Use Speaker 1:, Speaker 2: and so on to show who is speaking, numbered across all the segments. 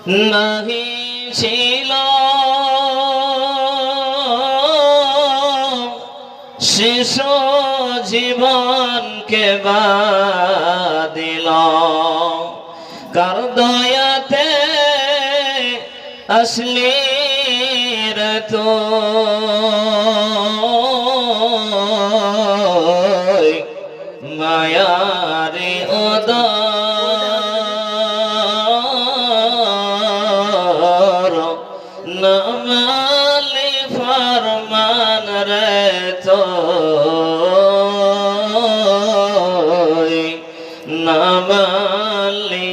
Speaker 1: নাহি ছিল শিশু জীবনকে বাদিল কার দয়াতে আসলি রে তো মায়ারি উদার নামালি ফরমান রে তো নামালি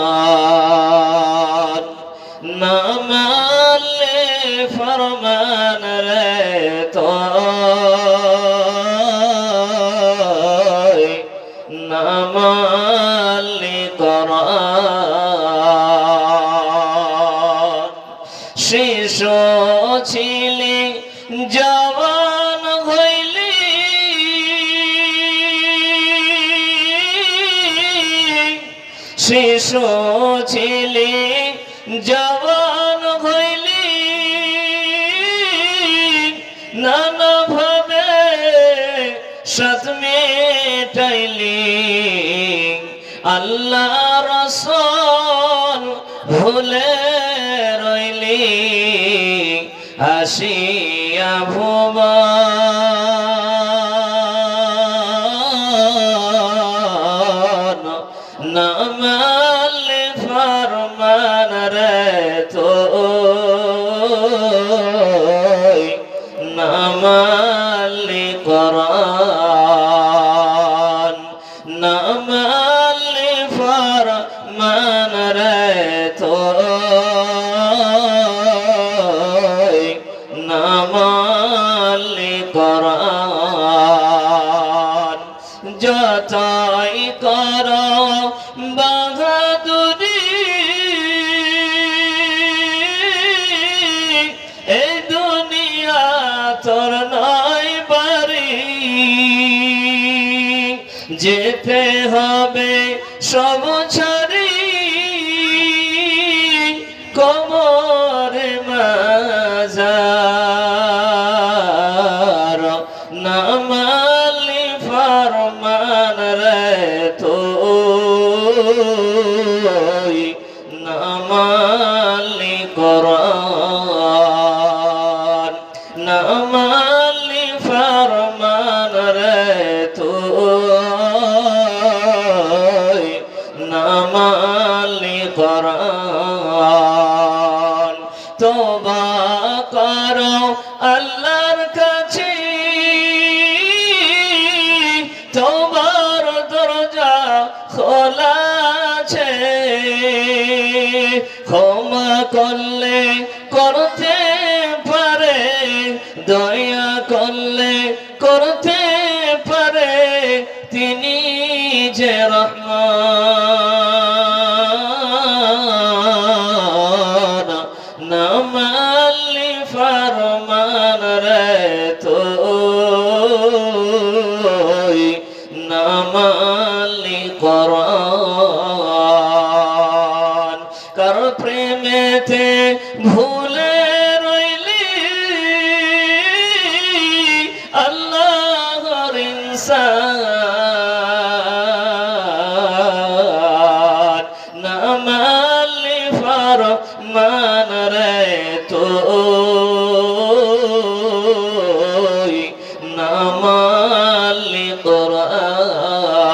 Speaker 1: কোরআন নামালি ফরমান রে তো নামালি কোরআন শিশু ছিলি জওয়ান হইলি শিশু ছিলি জওয়ান হইলি নানা ভাবে সাথ মেটাইলি আল্লাহ রাসূল ভুলে রইলি আসিয়া ভুবন নামালি ফরমান রে তো নামালি কোরআন নামালি ফরমান রে তো নামালি কোরআন যতই করো বাহাদুরি এই দুনিয়া তোর নয় বাড়ি যেতে হবে সব ছাড়ি কবরে মাজার নামালি ফরমান রে তো নামালি কোরআন নামালি ফরমান রে তো নামালি কোরআন তোবা করো আল্লাহর কাছে তোবার দরজা খোলা আছে ক্ষমা করলে করতে পারে দয়া করলে করতে পারে তিনি যে রহমান নামালি ফরমান রে তো নামালি কোরআন কার প্রেমেতে ভুলে রইলি আল্লাহর ইনসান নামালি ফরমান রে তো নামালি কোরআন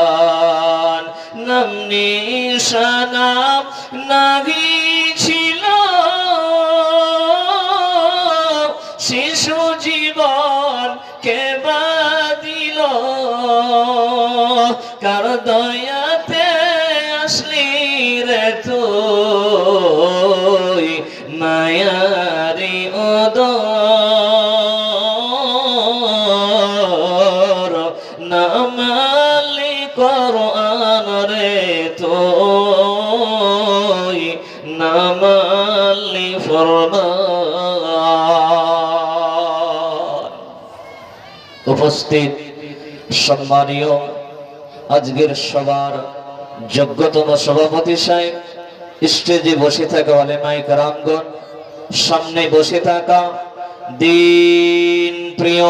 Speaker 1: নাম নিশানাম নাহি ছিল শিশু জীবন কে বাদিল কার দয়াতে আসলি রে তুই মায়ারি উদার নামালি কোরআন রে তুই নামালি ফরমান উপস্থিত সম্মানীয় আজকের সবার যোগ্যতম সভাপতি সাহেব স্টেজে বসে থাকা ওলামায়ে কেরামগণ, সামনে বসে থাকা দিন প্রিয়,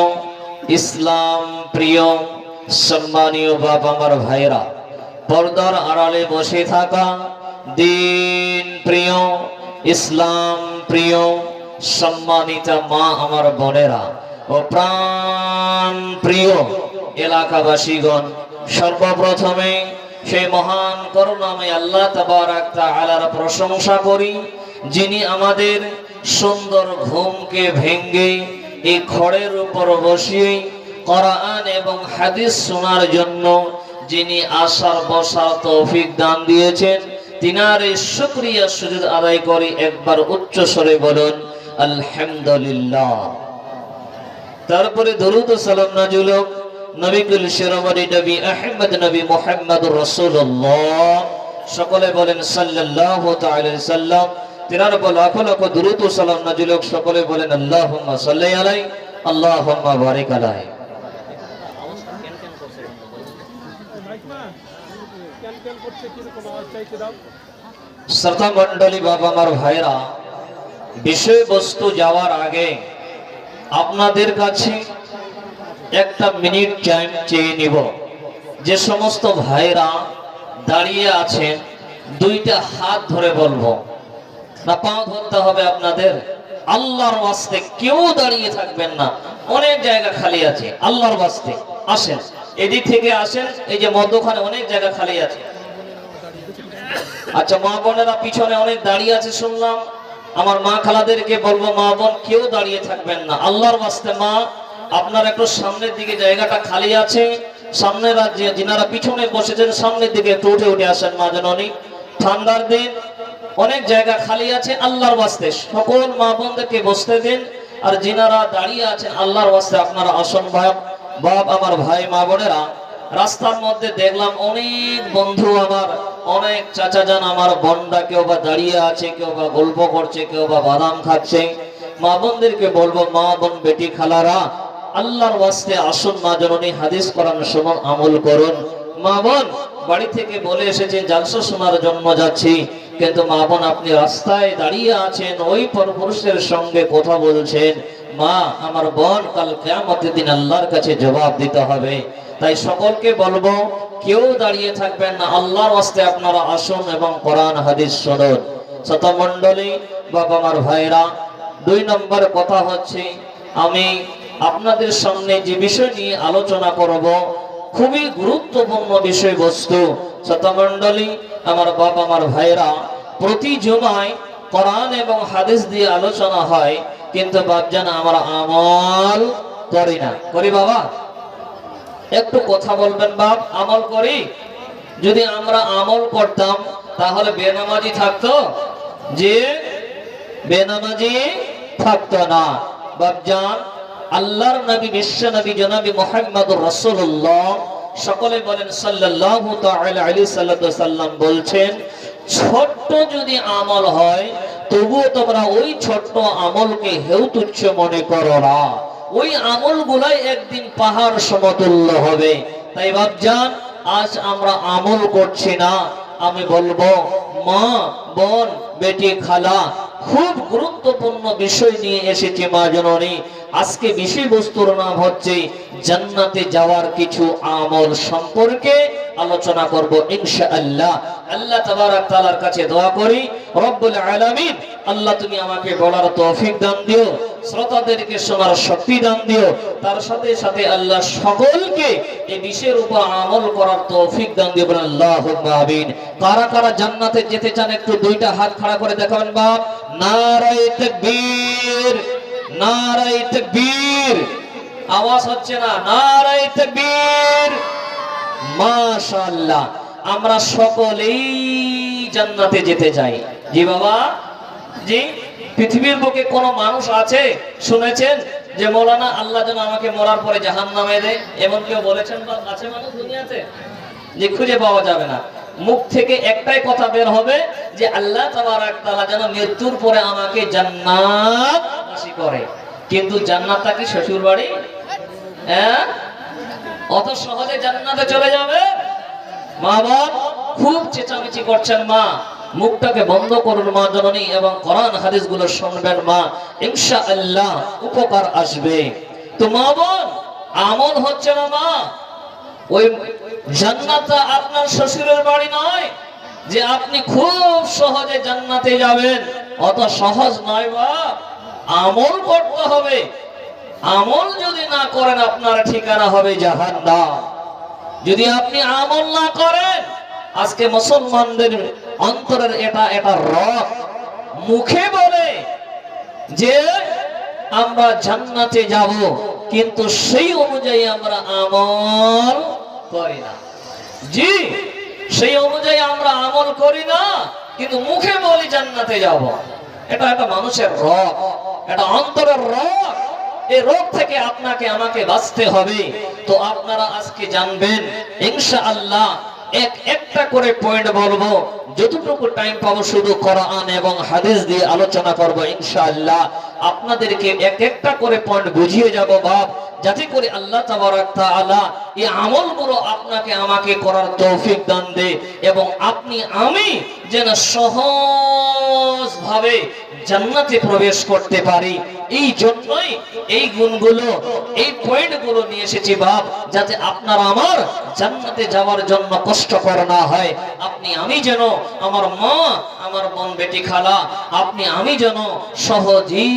Speaker 1: ইসলাম প্রিয় সম্মানীয় বাবা আমার ভাইরা, পর্দার আড়ালে বসে থাকা দিন প্রিয়, ইসলাম প্রিয় সম্মানিতা মা আমার বোনেরা ও প্রাণ প্রিয় এলাকাবাসীগণ, সর্বপ্রথমে সেই মহান করুণাময় আল্লাহ তাবারাক তাআলার প্রশংসা করি, যিনি আমাদের সুন্দর ঘুমকে ভেঙ্গে এই খড়ের উপর বসিয়ে কোরআন এবং হাদিস শোনার জন্য যিনি আসার বসার তৌফিক দান দিয়েছেন, তিনার শুকরিয়া সুজুদ আদায় করি। একবার উচ্চ স্বরে বলুন আলহামদুলিল্লাহ। তারপরে দরুদ ও সালাম নাযিল হোক নবী কুল শিরোমণি নবী আহমদ নবী মুহাম্মদুর রাসূলুল্লাহ, সকলে বলেন সাল্লাল্লাহু তাআলা আলাইহি সাল্লাম। তিনার উপর লাখ লাখ দরুদ ও সালাম নাযিল হোক, সকলে বলেন আল্লাহুম্মা সাল্লি আলাইহি আল্লাহুম্মা বারিক আলাইহি। শ্রোতা মণ্ডলী, বাবা আমার ভাইরা, বিষয়বস্তু যাওয়ার আগে আপনাদের কাছে একটা মিনিট টাইম চেয়ে নিব। যে সমস্ত ভাইরা দাঁড়িয়ে আছেন দুইটা হাত ধরে বলবো না, পা ধরতে হবে আপনাদের। আল্লাহর ওয়াস্তে কেউ দাঁড়িয়ে থাকবেন না, অনেক জায়গা খালি আছে। আল্লাহর ওয়াস্তে আসেন, এদিক থেকে আসেন, এই যে মধ্যখানে অনেক জায়গা খালি আছে। আচ্ছা, মা বোনেরা পিছনে অনেক দাঁড়িয়ে আছে শুনলাম, আমার মা খালাদেরকে বলবো মা বোন কেউ দাঁড়িয়ে থাকবেন না, আল্লাহর ওয়াস্তে মা আপনার একটু সামনের দিকে জায়গাটা খালি আছে, সামনের যিনারা পিছনে বসেছেন সামনের দিকে একটু উঠে উঠে আসেন। মা জননী, ঠান্ডার দিন অনেক জায়গা খালি আছে, আল্লাহর ওয়াস্তে সকল মা বোনদেরকে বসতে দিন। আর যিনারা দাঁড়িয়ে আছেন আল্লাহর ওয়াস্তে আপনারা আসন। বাপ আমার ভাই মা বোনেরা, রাস্তার মধ্যে দেখলাম অনেক বন্ধু আমার, অনেক চাচা যান আমার বোনরা, কেউ বা দাঁড়িয়ে আছে, কেউ বা গল্প করছে, কেউ বা বাদাম খাচ্ছে। মা বোনদেরকে বলবো, মা বোন বেটি খালারা, আল্লাহর ওয়াস্তে আসুন। মা জননী হাদিস কোরআন শুনুন, আমল করুন। মা বোন বাড়ি থেকে বলে এসেছেন জালসা শোনার জন্য যাচ্ছি, কিন্তু মা বোন আপনি রাস্তায় দাঁড়িয়ে আছেন, ওই পরপুরুষের সঙ্গে কথা বলছেন। মা আমার বোন, কাল কিয়ামতের দিন আল্লাহর কাছে জবাব দিতে হবে। তাই সকলকে বলবো কেউ দাঁড়িয়ে থাকবেন না, আল্লাহর ওয়াস্তে আপনারা আসুন এবং কোরআন হাদিস শুনুন। শ্রোতা মণ্ডলী, বাবা আমার ভাইরা, 2 নম্বর কথা হচ্ছে, আমি আপনাদের সামনে যে বিষয় নিয়ে আলোচনা করব খুবই গুরুত্বপূর্ণ বিষয়বস্তু। শ্রোতা মণ্ডলী, আমার বাবা আমার ভাইরা, প্রতি জুমায় কোরআন এবং হাদিস দিয়ে আলোচনা হয়, কিন্তু বাপজান আমরা আমল করি না। করি বাবা? একটু কথা বলবেন বাপ, আমল করি? যদি আমরা আমল করতাম তাহলে বেনামাজি থাকতো? যে বেনামাজি থাকতো না। বাপজান, আল্লাহর নবী বিশ্ব নবী জনাবি মুহাম্মদুর রাসূলুল্লাহ, সকলে বলেন সাল্লাল্লাহু তাআলা আলাইহি সাল্লাম বলছেন, ছোট্ট যদি আমল হয় তবুও তোমরা ওই ছোট্ট আমলকে হেউ তুচ্ছ মনে করো না, ওই আমলগুলাই একদিন পাহাড় সমতুল্য হবে। তাই বাপজান, আজ আমরা আমল করছি না। আমি বলবো মা বোন বেটি খালা, খুব গুরুত্বপূর্ণ বিষয় নিয়ে এসেছে মা জননী। আজকে বিষয়বস্তুর নাম হচ্ছে জান্নাতে যাওয়ার কিছু আমল সম্পর্কে আলোচনা করব ইনশাআল্লাহ। আল্লাহ তাবারাক তাআলার কাছে দোয়া করি, রব্বুল আলামিন, আল্লাহ তুমি আমাকে বলার তৌফিক দান দিও, শ্রোতাদেরকে শোনার শক্তি দান দিও, তার সাথে সাথে আল্লাহ সকলকে এই বিষয়ের উপর আমল করার তৌফিক দান দিও। বলেন আল্লাহুম্মা আমিন। কারা কারা জান্নাতে যেতে চান একটু 2টা হাত খাড়া করে দেখাবেন বাপ। নারায়ে তাকবীর, নারায়ে তাকবীর। আওয়াজ হচ্ছে না, নারায়ে তাকবীর। মাশাআল্লাহ, আমরা সকলেই জান্নাতে যেতে চাই। জি বাবা, জি। পৃথিবীর বুকে কোন মানুষ আছে শুনেছেন যে মৌলানা আল্লাহ যেন আমাকে মরার পরে জাহান্নামে দেয়? এমন কেউ বলেছেন বা আছে মানুষ দুনিয়াতে? যে খুঁজে পাওয়া যাবে না। মুখ থেকে একটাই কথা বের হবে যে আল্লাহ তাবারাক তাআলা যেন মৃত্যুর পরে আমাকে জান্নাতবাসী করে। কিন্তু জান্নাতটা কি শ্বশুর বাড়ি? হ্যাঁ, অত সহজে জান্নাতে চলে যাবে? মা বাবা খুব চেঁচামেচি করছেন, মা মুখটাকে বন্ধ করুন মা জননী, এবং কোরআন হাদিসগুলো শুনবেন মা, ইনশাআল্লাহ উপকার আসবে। তো মা বোন, আমল হচ্ছে না মা, ওই জান্নাতটা আপনার শ্বশুরের বাড়ি নয় যে আপনি খুব সহজে জান্নাতে যাবেন, অত সহজ নয় বাপ। আমল করতে হবে, আমল যদি না করেন আপনার ঠিকানা হবে জাহান্নাম। যদি আপনি আমল না করেন, আজকে মুসলমানদের অন্তরের এটা রক মুখে বলে যে আমরা জান্নাতে যাব, কিন্তু সেই অনুযায়ী আমরা আমল করি না। জি, সেই অনুযায়ী আমরা আমল করি না, কিন্তু মুখে বলি জান্নাতে যাব। এটা একটা মানুষের রক, এটা অন্তরের রক। এই রোগ থেকে আপনাকে আমাকে বাঁচতে হবে। তো আপনারা আজকে জানবেন ইনশাআল্লাহ, একটা করে পয়েন্ট বলবো, যতটুকু টাইম পাবো শুধু কোরআন এবং হাদিস দিয়ে আলোচনা করব ইনশাআল্লাহ। আপনাদেরকে একটা করে পয়েন্ট বুঝিয়ে যাব বাপ, যাতে করে আল্লাহ তাবারক তাআলা এই আমলগুলো আপনাকে আমাকে করার তৌফিক দান দে, এবং আপনি আমি যেন সহজভাবে জান্নাতে প্রবেশ করতে পারি। এই জন্যই এই গুণগুলো, এই পয়েন্টগুলো নিয়ে এসেছি বাপ, যাতে আপনার আমার জান্নাতে যাওয়ার জন্য কষ্টকর না হয়। আপনি আমি যেন, আমার মা, আমার বোন, বেটি, খালা, আপনি আমি যেন সহজেই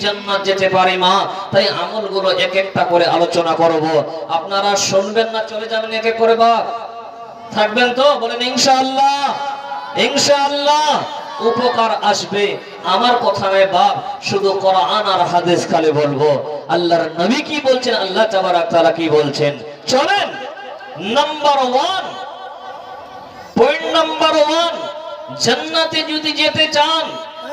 Speaker 1: জান্নাত যেতে পারি মা। তাই আমলগুলো এক একটা করে আলোচনা করব। আপনারা শুনবেন না চলে যাবেন এক এক করে বাপ? থাকবেন তো? বলেন ইনশাআল্লাহ। ইনশাআল্লাহ উপকার আসবে। আমার কথা নয় বাপ, শুধু কোরআন আর হাদিস খালি বলবো। আল্লাহর নবী কি বলছেন, আল্লাহ তাবারক তাআলা কি বলছেন, চলেন। নাম্বার 1, পয়েন্ট নাম্বার 1, জান্নাতে যদি যেতে চান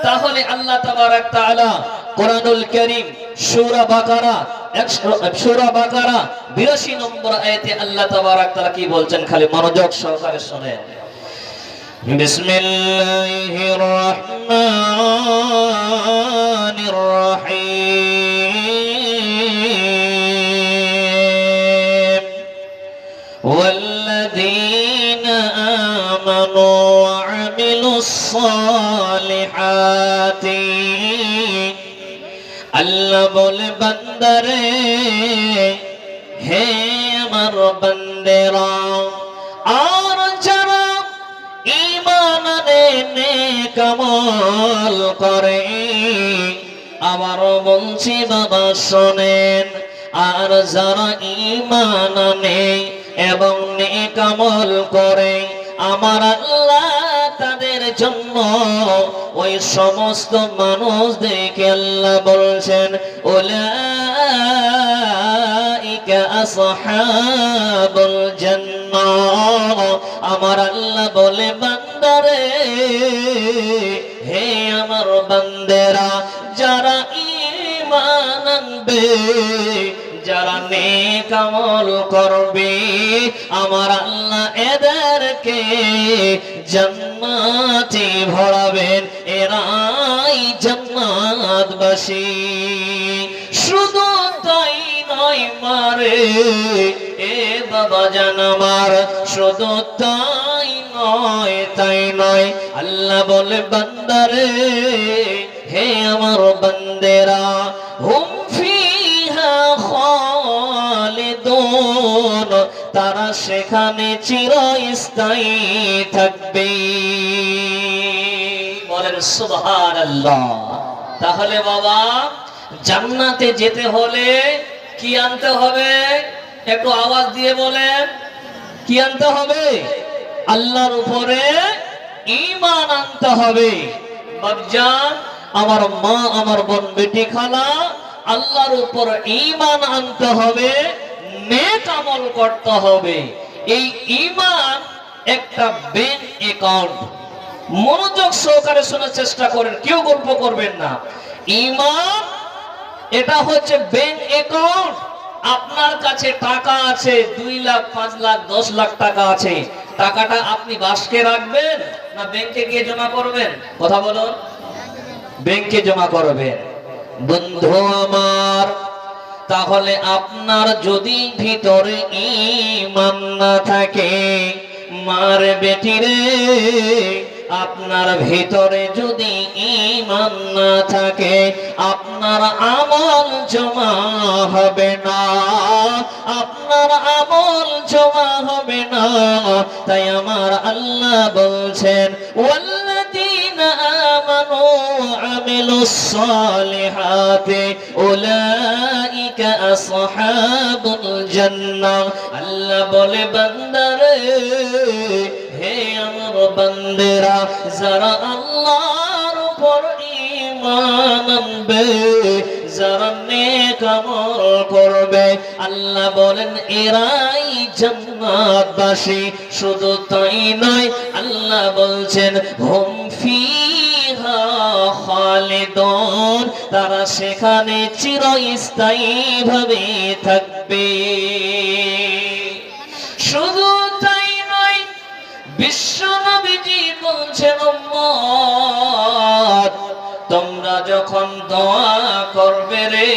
Speaker 1: তাহলে আল্লাহ তাবারক তাআলা কোরআনুল কারীম সূরা বাকারা 82 নম্বর আয়াতে আল্লাহ তাবারক তাআলা কি বলছেন, খালি মনোযোগ সহকারে শুনেন। বিসমিল্লাহির রহমানির রহিম। ওয়াল্লাযীনা আমানু ওয়া আমিলুস সালিহাতি। আল্লাহ বলে বান্দারে, হে আমার বান্দেরা, আর যারা ঈমান আনে, নেক আমল করে, আবার বলছি বাবা শোনেন, আর যারা ঈমান আনে এবং নেক আমল করে, আমার আল্লাহ তাদের জন্য ওই সমস্ত মানুষদেরকে আল্লাহ বলছেন, উলাইকা আসহাবুল জান্নাহ। আমার আল্লাহ বলে বান্দারে, হে আমার বান্দেরা, যারা ঈমান আনবে, যারা নেক আমল করবে, আমার আল্লাহ এদেরকে জান্নাতে ভরাবেন, এরাই জান্নাতবাসী। শুধু তাই নয় মারে, এ বাবা জান আমার, শুধু তাই নয়, আল্লাহ বলে বান্দারে, হে আমার বান্দেরা, হুম ফিহা খালিদুন, তারা সেখানে চিরস্থায়ী থাকবে। বলেন সুবহানাল্লাহ। তাহলে বাবা, জান্নাতে যেতে হলে কি আনতে হবে? একটু আওয়াজ দিয়ে বলেন, কি আনতে হবে? আল্লাহর উপরে ঈমান আনতে হবে। বাপজান, আমার মা, আমার বোন, বেটি, খালা, আল্লাহর উপর ঈমান আনতে হবে, নেক আমল করতে হবে। এই ঈমান একটা ব্যাংক অ্যাকাউন্ট। মনোযোগ সহকারে শোনার চেষ্টা করেন, কেউ গল্প করবেন না। ঈমান এটা হচ্ছে ব্যাংক অ্যাকাউন্ট। আপনার কাছে টাকা আছে 2 লাখ, 5 লাখ, 10 লাখ টাকা আছে, টাকাটা আপনি বাসকে রাখবেন না ব্যাংকে গিয়ে জমা করবেন? কথা বলুন। ব্যাংকে জমা করবেন। বন্ধু আমার, তাহলে আপনার যদি ভিতরে ঈমান না থাকে, মার বেটি রে, আপনার ভিতরে যদি ঈমান না থাকে আপনার আমল জমা হবে না, আপনার আমল জমা হবে না। তাই আমার আল্লাহ বলছেন ওয়াল্লাযীনা আমানু আমিলুস সালিহাতি উলাইকা আসহাবুল জান্নাহ। আল্লাহ বলে বান্দারে, হে আমার বান্দেরা, যারা আল্লাহর উপর ঈমান আনবে, যারা নেক আমল করবে, আল্লাহ বলেন এরাই জান্নাতবাসী। শুধু তাই নয়, আল্লাহ বলছেন হুম ফিহা খালিদুন, তারা সেখানে চিরস্থায়ীভাবে থাকবে। শুধু তাই নয়, বিশ্ব নবীজি বলছেন উম্মত, তোমরা যখন দোয়া করবে রে,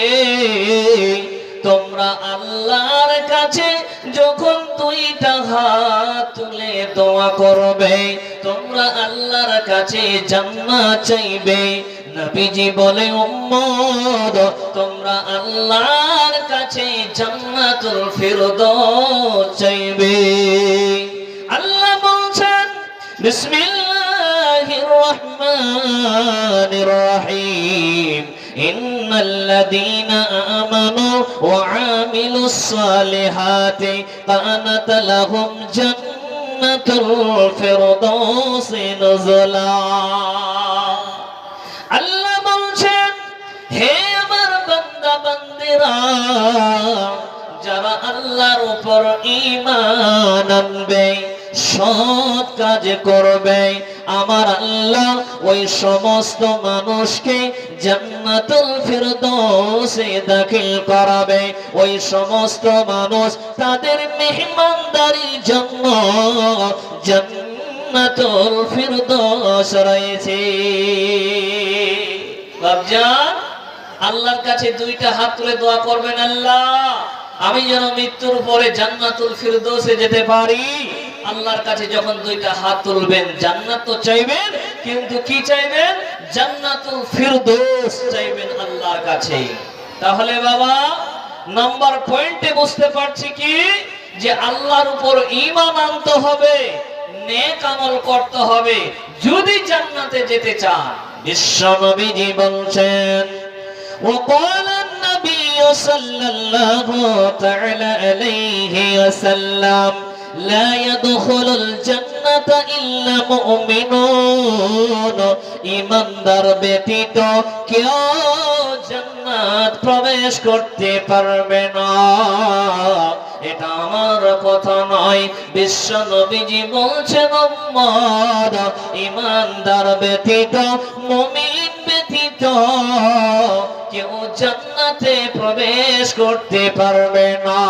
Speaker 1: তোমরা আল্লাহর কাছে যখন দুইটা হাত তুলে দোয়া করবে, তোমরা আল্লাহর কাছে জান্নাত চাইবে। নবীজি বলে উম্মত, তোমরা আল্লাহর কাছে জান্নাতুল ফিরদৌস চাইবে। আল্লাহ বলছেন বিসমিল্লাহির রহমানির রহিম, ইন্নাল্লাযীনা আমানু ওয়া আমিলুস সালিহাতি কানাত লাহুম জান্নাতুল ফিরদৌস নুজুলা। আল্লাহ বলছেন হে আমার বান্দা বান্দিরা, যারা আল্লাহর উপর ঈমান আনবে, সৎ কাজ করবে, আমার আল্লাহ ওই সমস্ত মানুষকে জান্নাতুল ফিরদৌসে দাখিল করাবে। ওই সমস্ত মানুষ তাদের মেহমানদারির জন্য জান্নাতুল ফিরদৌস রয়েছে। বাপজান, আল্লাহর কাছে দুইটা হাত তুলে দোয়া করবেন, আল্লাহ আমি যেন মৃত্যুর পরে জান্নাতুল ফিরদৌসে যেতে পারি। আল্লাহর কাছে যখন দুইটা হাত তুলবেন, জান্নাত তো চাইবেন, কিন্তু কি চাইবেন? জান্নাতুল ফিরদৌস চাইবেন আল্লাহর কাছে। তাহলে বাবা, নাম্বার পয়েন্টে বুঝতে পারছি কি, যে আল্লাহর উপর ঈমান আনতে হবে, নেক আমল করতে হবে যদি জান্নাতে যেতে চান। বিশ্ব নবীজি বলছেন وقال النبي صلى الله تعالى عليه وسلم لا يدخل الجنة إلا مؤمنون, ইমানদার ব্যতীত কেউ জান্নাত প্রবেশ করতে পারবে না। এটা আমার কথা নয়, বিশ্ব নবীজি বলছেন উম্মত, ইমানদার ব্যতীত, মুমিন ব্যতীত কেউ জান্নাতে প্রবেশ করতে পারবে না।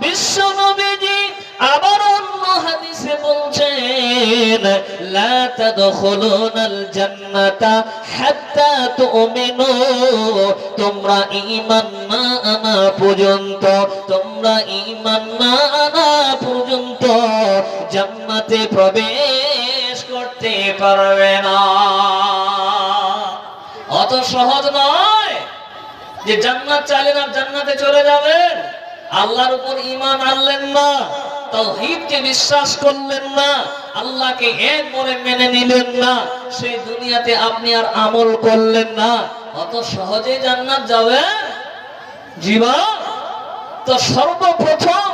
Speaker 1: বিশ্ব নবীজি আবার অন্য হাদিসে বলছেন লা তাদখুলুনাল জান্নাতা হাত্তা তুমিনু, তোমরা ঈমান না আনা পর্যন্ত, তোমরা ঈমান না আনা পর্যন্ত জান্নাতে প্রবেশ করতে পারবে না। অত সহজ নয় যে জান্নাত চাইলেন আর জান্নাতে চলে যাবেন। আল্লাহর উপর ঈমান আনলেন না, তাওহীদকে বিশ্বাস করলেন না, আল্লাহকে এক বলে মেনে নিলেন না, সেই দুনিয়াতে আপনি আর আমল করলেন না, অত সহজে জান্নাত যাবেন? জীবন তো সর্বপ্রথম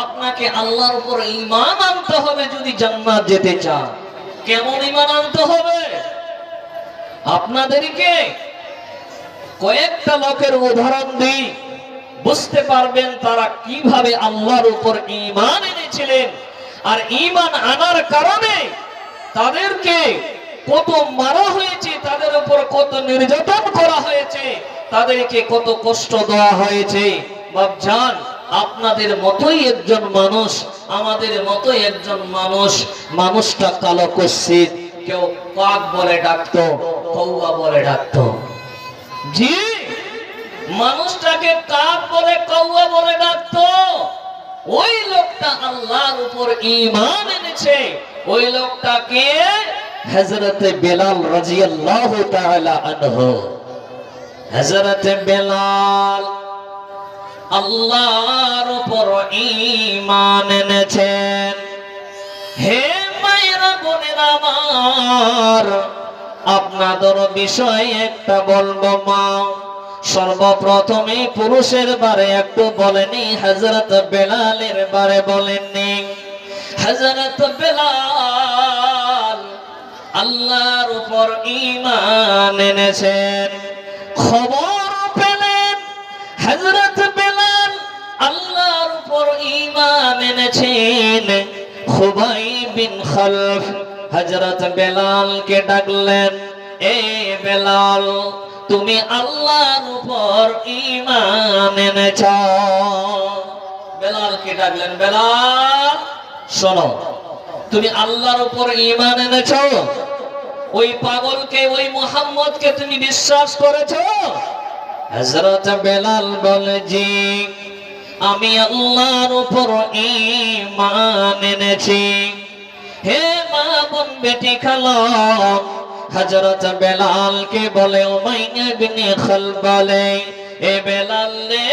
Speaker 1: আপনাকে আল্লাহর উপর ঈমান আনতে হবে যদি জান্নাত যেতে চান। কেমন ঈমান আনতে হবে? আপনাদেরকে কয়েকটা লোকের উদাহরণ দিই, বুঝতে পারবেন তারা কিভাবে আল্লাহর উপর ঈমান এনেছিলেন, আর ঈমান আনার কারণে তাদেরকে কত মারা হয়েছে, তাদের উপর কত নির্যাতন করা হয়েছে, তাদেরকে কত কষ্ট দেওয়া হয়েছে। বাপজান, আপনাদের মতোই একজন মানুষ, আমাদের মতোই একজন মানুষ, মানুষটা কালো কুৎসিত, কেউ কাক বলে ডাকতো, কৌয়া বলে ডাকতো। জি, মানুষটাকে কাক বলে কৌয়া বলে ডাকতো। ওই লোকটা আল্লাহর উপর ঈমান এনেছে। ওই লোকটাকে হযরত বেলাল রাদিয়াল্লাহু তাআলা আনহু। হযরত বেলাল আল্লাহর উপর ঈমান এনেছেন। হে মায়েরা বোনেরা আমার, আপনাদের বিষয়ে একটা বলবো মা। সর্বপ্রথমে পুরুষের বারে একটু বলেনি, হযরত বেলালের বারে বলেননি। হযরত বেলাল আল্লাহর উপর ঈমান এনেছেন। খবর পেলেন হযরত বেলাল আল্লাহর উপর ঈমান এনেছেন। খুবাইব বিন খালফ হযরত বেলালকে ডাকলেন, এ বেলাল, তুমি আল্লাহর উপর ঈমান এনেছো। বেলালকে ডাকলেন, বেলাল শোনো, তুমি আল্লাহর উপর ঈমান এনেছো? ওই পাগলকে, ওই মুহাম্মদকে তুমি বিশ্বাস করেছো? হযরত বেলাল বলে, জি, আমি আল্লাহর উপর ঈমান এনেছি। হে মা বোন বেটি খালা, হযরত বেলালকে বলে, উমাইয়া ইবনে খালফ বলে, এ বেলাল রে,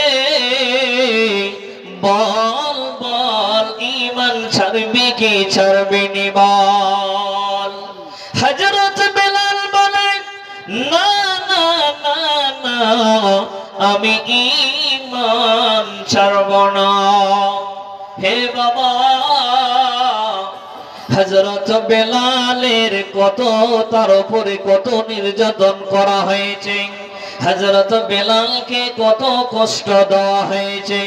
Speaker 1: বল বল, ঈমান ছাড়বি কি ছাড়বি নি বল। হযরত বেলাল বলে, না না না না, আমি ঈমান ছাড়ব না। হে বাবা, হযরত বেলালের তার উপরে কত নির্যাতন করা হয়েছে, হযরত বেলালকে কত কষ্ট দেওয়া হয়েছে।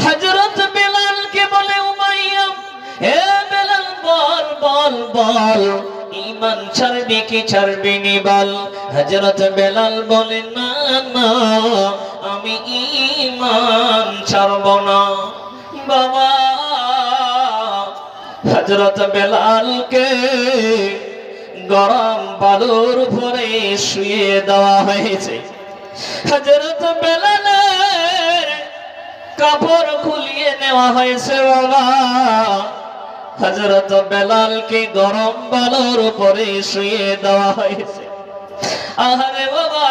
Speaker 1: হযরত বেলালকে বলে, উমাইয়া, হে বেলাল, বল বল বল, ঈমান ছাড়বি কি ছাড়বি নি বল। হযরত বেলাল বলে, না না, আমি ঈমান ছাড়ব না। বাবা, হযরত বেলালকে গরম বালুর উপরে শুয়ে দেওয়া হয়েছে। হযরত বেলালের কাপড় খুলিয়ে নেওয়া হয়েছে। বাবা, হযরত বেলালকে গরম বালুর উপরে শুয়ে দেওয়া হয়েছে। আরে বাবা,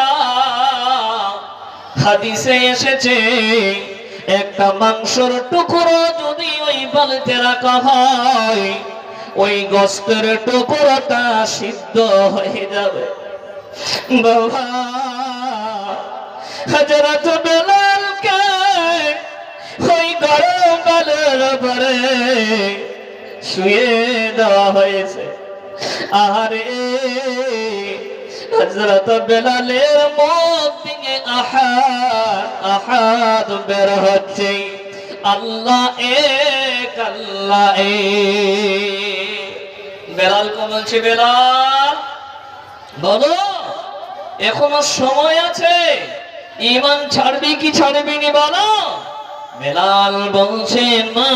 Speaker 1: হাদিসে এসেছে, একটা মাংসের টুকরো যদি ওই বালিতে রাখা হয়, ওই গোশতের টুকরোটা সিদ্ধ হয়ে যাবে। বাবা, হযরত বেলালকে ওই গরম বালুর উপরে শুয়ে দেওয়া হয়েছে। আরে হযরত বেলালের মুখ থেকে আহাদ আহাদ বের হচ্ছে, আল্লাহ এক, আল্লাহ এক। বেলালকে বলছে, বেলাল বলো, এখনো সময় আছে, ঈমান ছাড়বি কি ছাড়বি নি বলো। বেলাল বলছে, না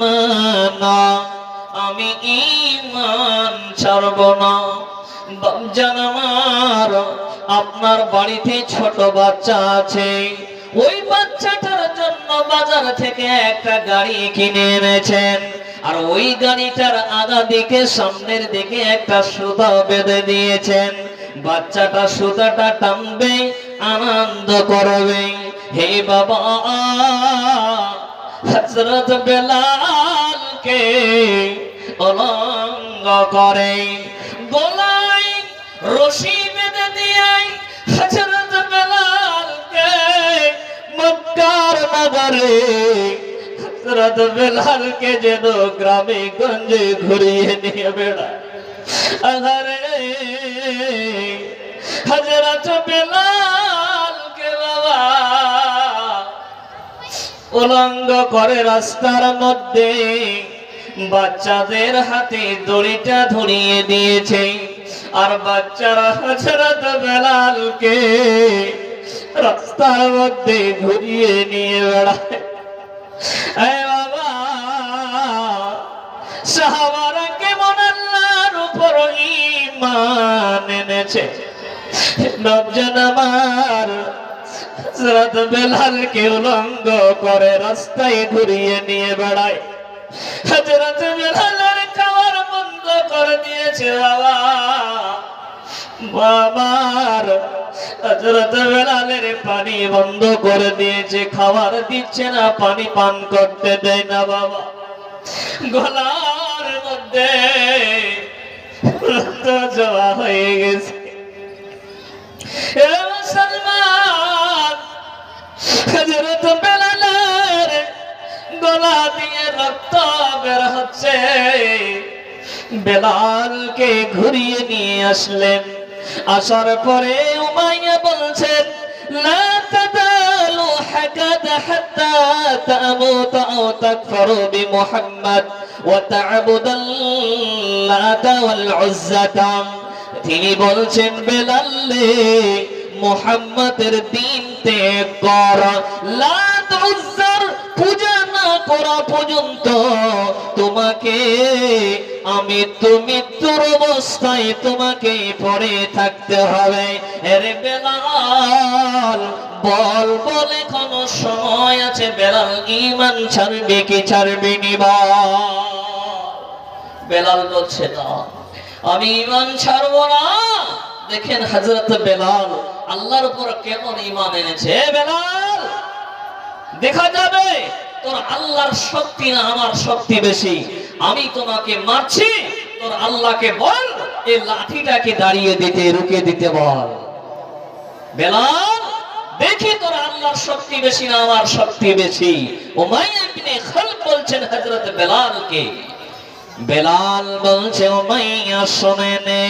Speaker 1: না না, আমি ঈমান ছাড়ব না। বাপজান আমার, আপনার বাড়িতে ছোট বাচ্চা আছে, ওই বাচ্চাটার জন্য বাজার থেকে একটা গাড়ি কিনে এনেছেন, আর ওই গাড়িটার আগা দিকে সামনের দিকে একটা সুতা বেঁধে দিয়েছেন। বাচ্চাটা সুতাটা টানবে, আনন্দ করবে। হে বাবা, হযরত বেলালকে অলঙ্গ করে গলায় রশি বেঁধে দিয়ে হযরত বেলালকে মক্কার নগরে, হযরত বেলালকে যেন গ্রামে গঞ্জে ঘুরিয়ে নিয়ে বেড়ায়। আরে হযরত বেলালকে বাবা উলঙ্গ করে রাস্তার মধ্যে বাচ্চাদের হাতে দড়িটা ধরিয়ে দিয়েছে, আর বাচ্চারা হযরত বেলালকে রাস্তার মধ্যে ঘুরিয়ে নিয়ে বেড়ায়। বাবা, সাহাবারা কেমন আল্লাহর উপর ঈমান এনেছে। নবজান আমার, হযরত বেলালকে উলঙ্গ করে রাস্তায় ঘুরিয়ে নিয়ে বেড়ায়। হযরত বেলালের খাওয়ার বন্ধ বন্ধ করে দিয়েছে বাবা। বাবার হযরত বেলালের পানি বন্ধ করে দিয়েছে, খাবার দিচ্ছে না, পানি পান করতে দেয় না বাবা। গলার মধ্যে রক্ত জমা হয়ে গেছে। এ মুসলমান, হযরত বেলালের গলা দিয়ে রক্ত বের হচ্ছে। বেলালকে ঘুরিয়ে নিয়ে আসলেন। আসার পরে উমাইয়া বলছেন, লা তাদালু হাকাদা হাত্তা তামুতা আও তাকফারু বিমুহাম্মদ ওয়া তা'বুদাল্লাতা ওয়াল উজ্জাতা। তিনি বলছেন, বেলাল রে, মুহাম্মাদের দিন ত্যাগ কর, লাত উজ্জার পূজা না করা পর্যন্ত তোমাকে আমি মৃত্যুর অবস্থায় তোমাকে পড়ে থাকতে হবে। আরে বেলাল বল বল, এখনো সময় আছে। বেলাল ঈমান ছাড়বে কি ছাড়বে নি? বেলাল বলছে, না আমি ঈমান ছাড়বো না। দেখেন হযরত বেলাল আল্লাহর উপর কেমন ঈমান এনেছে। বেলাল, দেখা যাবে তোর আল্লাহর শক্তি না আমার শক্তি বেশি। আমি তোমাকে মারছি, তোর আল্লাহকে বল এই লাঠিটাকে দাঁড়িয়ে দিতে, রুকে দিতে বল। বেলাল, দেখি তোর আল্লাহর শক্তি বেশি না আমার শক্তি বেশি। উমাইয়া ইবনে খালদ বলছেন হযরত বেলালকে। বেলাল বলছে, উমাইয়া শুনে নে,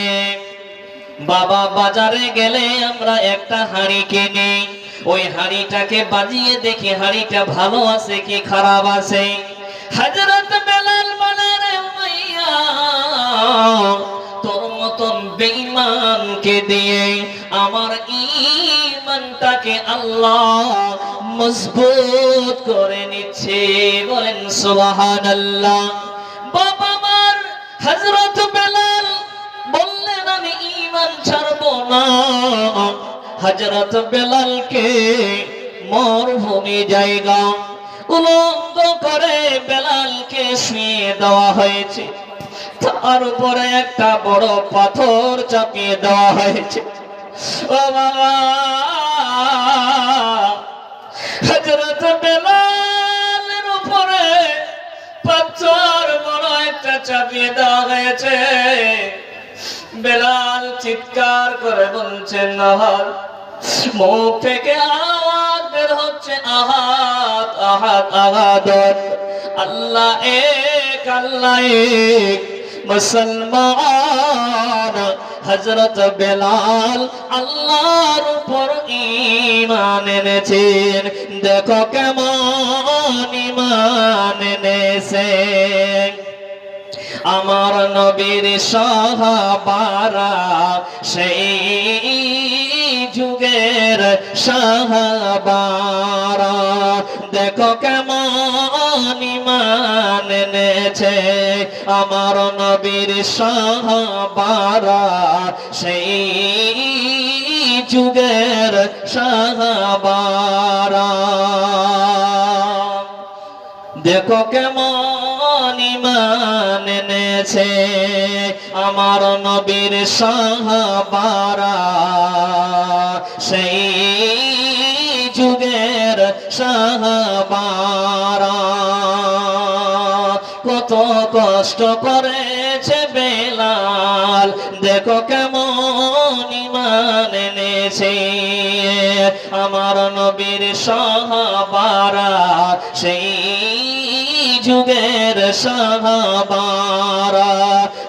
Speaker 1: বাবা বাজারে গেলে আমরা একটা হাঁড়ি কিনি, ওই হাঁড়িটাকে বাজিয়ে দেখি হাঁড়িটা ভালো আছে কি খারাপ আছে। হযরত বেলাল বলে, রে উমাইয়া, তোর মতন বেঈমানকে দিয়ে আমার ঈমানটাকে আল্লাহ মজবুত করে নিচ্ছে। বলেন সুবহানাল্লাহ। বাবা আমার হযরত বেলাল বললেন, আমি ঈমান ছাড়বো না। হযরত বেলালকে মরুভূমি জায়গা উলঙ্গ করে বেলালকে শুয়ে দেওয়া হয়েছে। তার উপরে একটা বড় পাথর চাপিয়ে দেওয়া হয়েছে। ও বাবা, হযরত বেলালের উপরে পাথর বড় একটা চাপিয়ে দেওয়া হয়েছে। বেলাল চিৎকার করে বলছেন, আহাদ। মুখ থেকে আওয়াজ বের হচ্ছে, আহাদ আহাদ আহাদ। আল্লাহ এক, আল্লাহ এক। মুসলমান হযরত বেলাল আল্লাহর উপর ঈমান এনেছেন। দেখো কেমন ঈমান এনেছে। আমার নবীর সাহাবারা সেই যুগের সাহাবারা, দেখো কেমন ঈমান এনেছে। আমার নবীর সাহাবারা সেই যুগের সাহাবারা, দেখো কেমন ঈমান এনেছে। আমার নবীর সাহাবারা সেই যুগের সাহাবারা, কত কষ্ট করেছে বেলাল, দেখো কেমন ঈমান এনেছে। আমার নবীর সাহাবারা সেই যুগের সাহাবারা,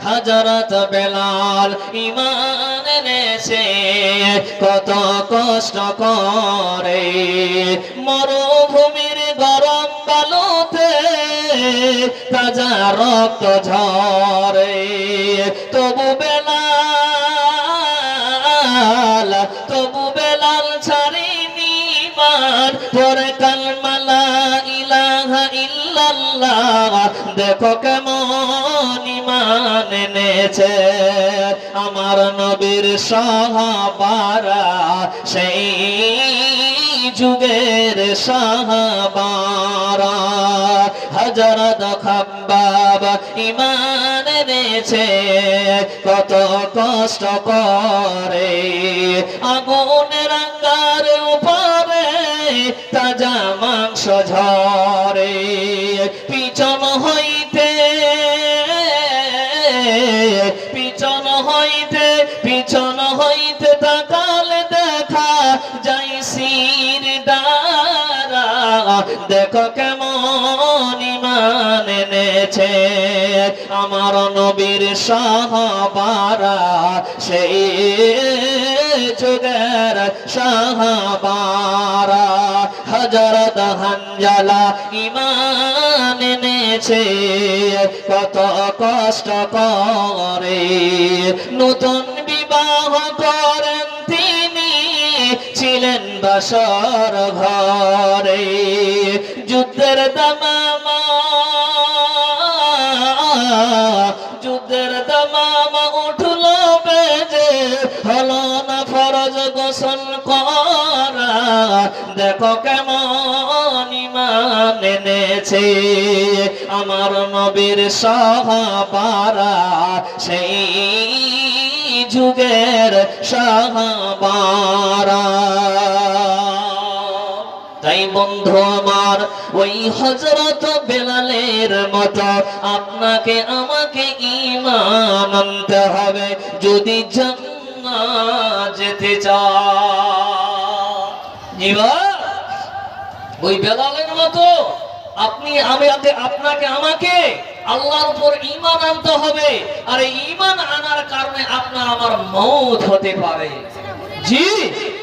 Speaker 1: হযরত বেলাল ঈমান এনেছে কত কষ্ট করে। মরুভূমির গরম বালুতে তাজা রক্ত ঝরে, তবু বেলাল ছাড়িনি ঈমান, পরে কালমা লা ইলাহা ইল্লাল্লাহ, দেখো কেমন ঈমান এনেছে। আমার নবীর সাহাবারা সেই যুগের সাহাবারা, হযরত খাব্বাব ঈমান এনেছে কত কষ্ট করে আগুনের আঙ্গার উপরে তাজা মাংস ঝরে পিছন হইতে তাকালে দেখা যাই শির দ্বারা দেখো কেমন ঈমান এনেছে আমার নবীর সাহাবারা সেই যুগের সাহাবারা হযরত হানজালা ঈমান এনেছে কত কষ্ট করে নতুন বিবাহ করেন তিনি ছিলেন বাসর ঘরে যুদ্ধের দামামা উঠল বেজে হলো না ফরজ গোসল করা দেখো কেমন ঈমান এনেছে আমার নবীর সাহাবারা সেই যুগের সাহাবারা তাই বন্ধু আমার ওই হযরত বেলালের মতো আপনাকে আমাকে ঈমান আনতে হবে যদি জান্নাত যেতে চান ওই বেলালের মতো আপনাকে আমাকে আল্লাহর উপর ঈমান আনতে হবে আর এই ঈমান আনার কারণে আপনার আমার মওত হতে পারে জি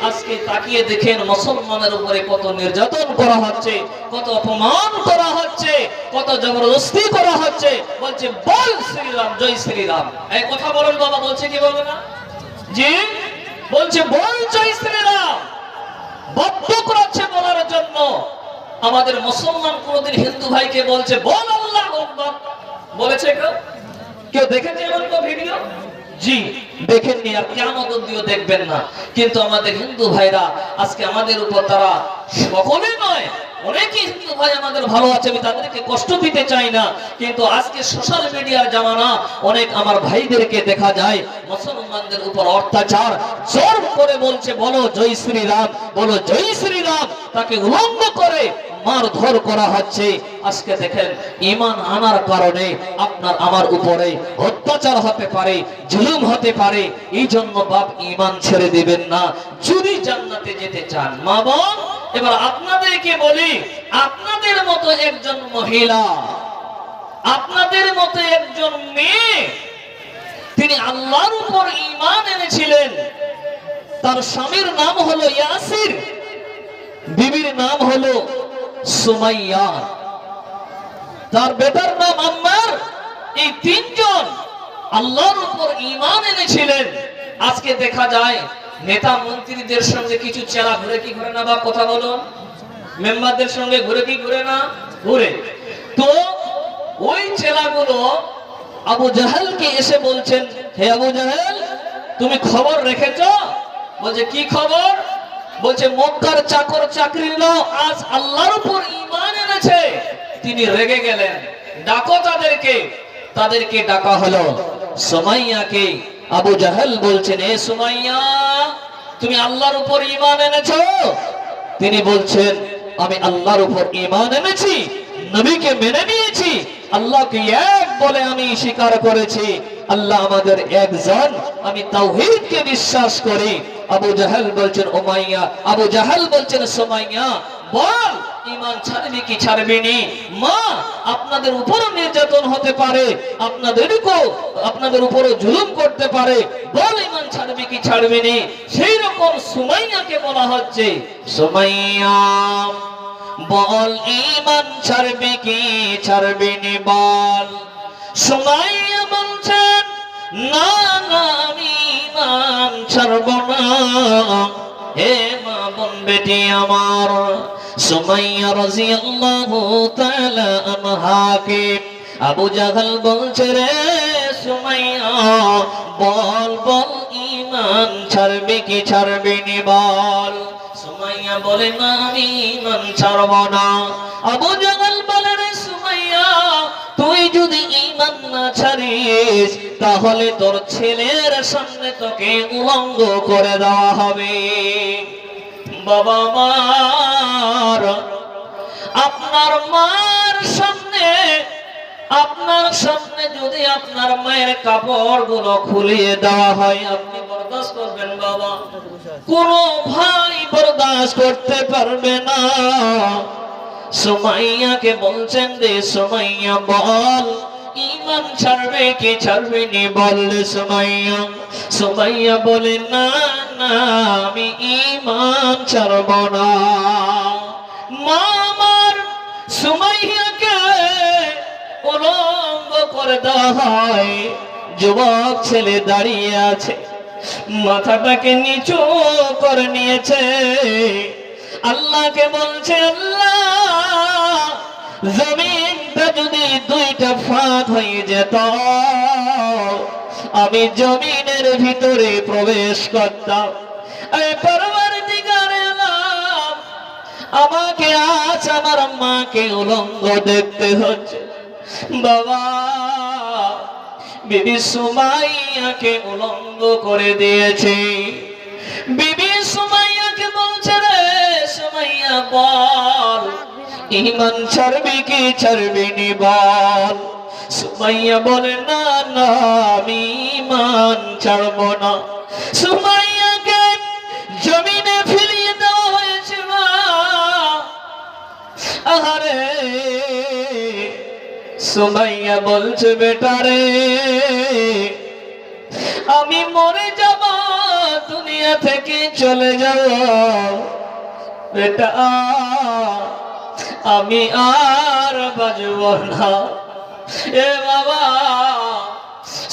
Speaker 1: আজকে তাকিয়ে দেখেন মুসলমানের উপরে কত নির্যাতন করা হচ্ছে কত অপমান করা হচ্ছে কত জবরদস্তি করা হচ্ছে বলছে বল শ্রীরাম জয় শ্রীরাম এই কথা বলেন বাবা বলছে কি বলবে না জি বলছে বল জয় শ্রীরাম বাধ্য করাচ্ছে বলার জন্য আমাদের মুসলমান কোনদিন হিন্দু ভাইকে বলছে বল আল্লাহু আকবার বলেছে কেউ দেখেছে এমন কোন ভিডিও জি দেখেননি আর কিয়ামত অবধিও দেখবেন না কিন্তু আমাদের হিন্দু ভাইরা আজকে আমাদের উপর তারা সকলে নয় অনেকেই হিন্দু ভাই আমাদের ভালো আছে আমি তাদেরকে কষ্ট দিতে চাই না কিন্তু আজকে সোশ্যাল মিডিয়ার জামানা অনেক আমার ভাইদেরকে দেখা যায় মুসলমানদের উপর অত্যাচার জোর করে বলছে বলো জয় শ্রীরাম বলো জয় শ্রীরাম তাকে উলঙ্গ করে মারধর করা হচ্ছে আজকে দেখেন ঈমান আনার কারণে আপনার আমার উপরে অত্যাচার হতে পারে জুলুম হতে পারে এই জন্য বাপ ঈমান ছেড়ে দিবেন না যদি জান্নাতে যেতে চান মা বোন এবার আপনাদেরকে বলি আপনাদের মতো একজন মহিলা আপনাদের মতো একজন মেয়ে তিনি আল্লাহর উপর ঈমান এনেছিলেন তার স্বামীর নাম হলো ইয়াসির বিবির নাম হলো সুমাইয়া তার বেটার নাম আম্মার এই তিনজন আল্লাহর উপর ঈমান এনেছিলেন আজকে দেখা যায় নেতা মন্ত্রীদের সঙ্গে কিছু চেলা ঘুরে কি ঘুরে না বা কথা বলো মেম্বারদের সঙ্গে ঘুরে কি ঘুরে না ঘুরে তো ওই চেলাগুলো আবু জাহেলকে এসে বলছেন হে আবু জাহেল তুমি খবর রেখেছো বলছে কি খবর বলছে মক্কার চাকর চাকরিরা আজ আল্লাহর উপর ঈমান এনেছে তিনি রেগে গেলেন ডাকো তাদেরকে ডাকা হলো সুমাইয়াকে আবু জাহেল বলছেন এ সুমাইয়া তুমি আল্লাহর উপর ঈমান এনেছো তিনি বলছেন আমি আল্লাহর উপর ঈমান এনেছি নবীকে মেনে নিয়েছি আল্লাহকে এক বলে আমি স্বীকার করেছি আল্লাহ আমাদের একজন আমি তাওহীদকে বিশ্বাস করি আবু জাহেল বলছেন উমাইয়া আবু জাহেল বলছেন সুমাইয়া বল ঈমান ছাড়বি কি ছাড়বি না মা আপনাদের উপরও নির্যাতন হতে পারে আপনাদের উপরও জুলুম করতে পারে বল ঈমান ছাড়বি কি ছাড়বি না সেই রকম সুমাইয়াকে বলা হচ্ছে সুমাইয়া বল ঈমান ছাড়বি কি ছাড়বি না বল সুমাইয়া বলছেন না না আমি ঈমান ছাড়ব না হে মা বোন বেটি আমার সুমাইয়া রাদিয়াল্লাহু তাআলা আনহাকে আবু জাহেল বলছে রে সুমাইয়া বল বল ঈমান ছাড়বি কি ছাড়বি না বল সুমাইয়া বলে না আমি ঈমান ছাড়ব না আবু জাহেল বলে রে সুমাইয়া যদি ঈমান না ছাড়িস তাহলে তোর ছেলের সামনে তোকে উলঙ্গ করে দেওয়া হবে। বাবা মার, আপনার মার সামনে, আপনার সামনে যদি আপনার মায়ের কাপড়গুলো খুলিয়ে দেওয়া হয়, আপনি বরদাস্ত করবেন বাবা? কোনো ভাই বরদাস্ত করতে পারবে না। সুমাইয়াকে বলছেন রে সুমাইয়া বল, ঈমান ছাড়বে কি ছাড়বে নি বল সুমাইয়া। সুমাইয়া বলে না না, আমি ঈমান ছাড়ব না। মা আমার সুমাইয়াকে উলঙ্গ করে দেওয়া হয়। যুবক ছেলে দাঁড়িয়ে আছে, মাথাটাকে নিচু করে নিয়েছে, আল্লাহকে বলছে আল্লাহ, জমিনটা যদি দুইটা ফাঁক হয়ে যেত, আমি জমিনের ভিতরে প্রবেশ করতাম। পরবর্তীকারে আল্লাহ, আমাকে আজ আমার মাকে উলঙ্গ দেখতে হচ্ছে। বাবা, বিবি সুমাইয়াকে উলঙ্গ করে দিয়েছে। বিবি সুমাইয়াকে বলছে রে সুমাইয়া বল, ঈমান ছাড়বি কি ছাড়বি নি বল। সুমাইয়া বলে না না, আমি ঈমান ছাড়ব না। সুমাইয়াকে জমিনে ফেলিয়ে দেওয়া হয়েছে। মা আহারে, সুমাইয়া বলছে বেটারে, আমি মরে যাব, দুনিয়া থেকে চলে যাব বেটা, আমি আর বাঁচব না। এ বাবা,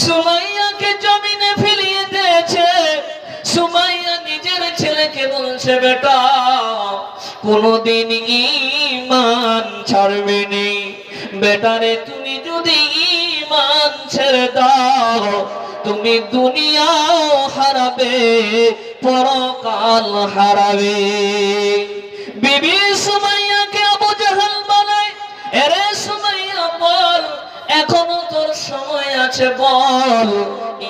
Speaker 1: সুমাইয়াকে জমিনে ফেলিয়ে দিয়েছে। সুমাইয়া নিজের ছেলেকে বলছে বেটা, কোনদিন ঈমান ছাড়বে নি। বেটারে, তুমি যদি ঈমান ছেড়ে দাও, তুমি দুনিয়াও হারাবে, পরকাল হারাবে। বিবি সুমাইয়াকে আবু জাহাল বলে, এরে সুমাইয়া বল, এখনো তোর সময় আছে, বল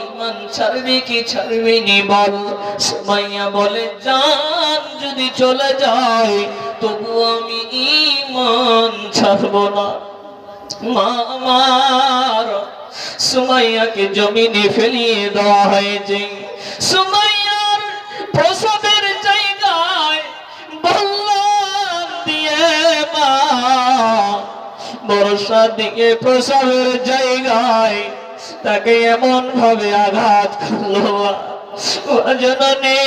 Speaker 1: ঈমান ছাড়বি কি ছাড়বি নি বল। সুমাইয়া বলে, জান যদি চলে যায় তবু আমি ঈমান ছাড়ব না। মা আমার, সুমাইয়াকে জমিনে ফেলিয়ে দেওয়া হয়েছে। সুমাইয়ার প্রসবের জায়গায় বল্লম দিয়ে মা বর্ষা দিয়ে প্রসবের জায়গায় তাকে এমন ভাবে আঘাত করলো, জননী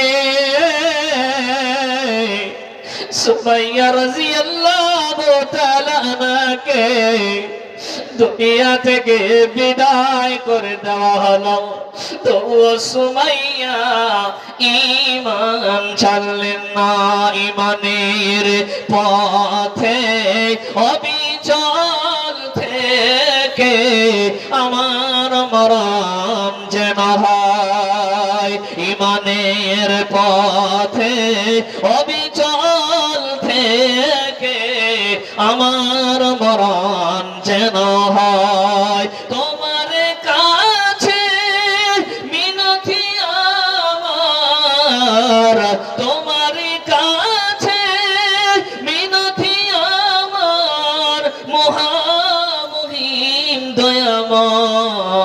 Speaker 1: সুমাইয়া রাদিয়াল্লাহু তাআলা আনহাকে দুনিয়া থেকে বিদায় করে দেওয়া হলো। তবুও সুমাইয়া ঈমান ছাড়লেন না। ঈমানের পথে অবিচল থেকে আমার মরণ যেন হয়। ঈমানের পথে অবিচল থেকে আমার মরণ যেন হয়। তোমার কাছে মিনতি আমার, তোমার কাছে মিনতি আমার, মহামহিম দয়াময়।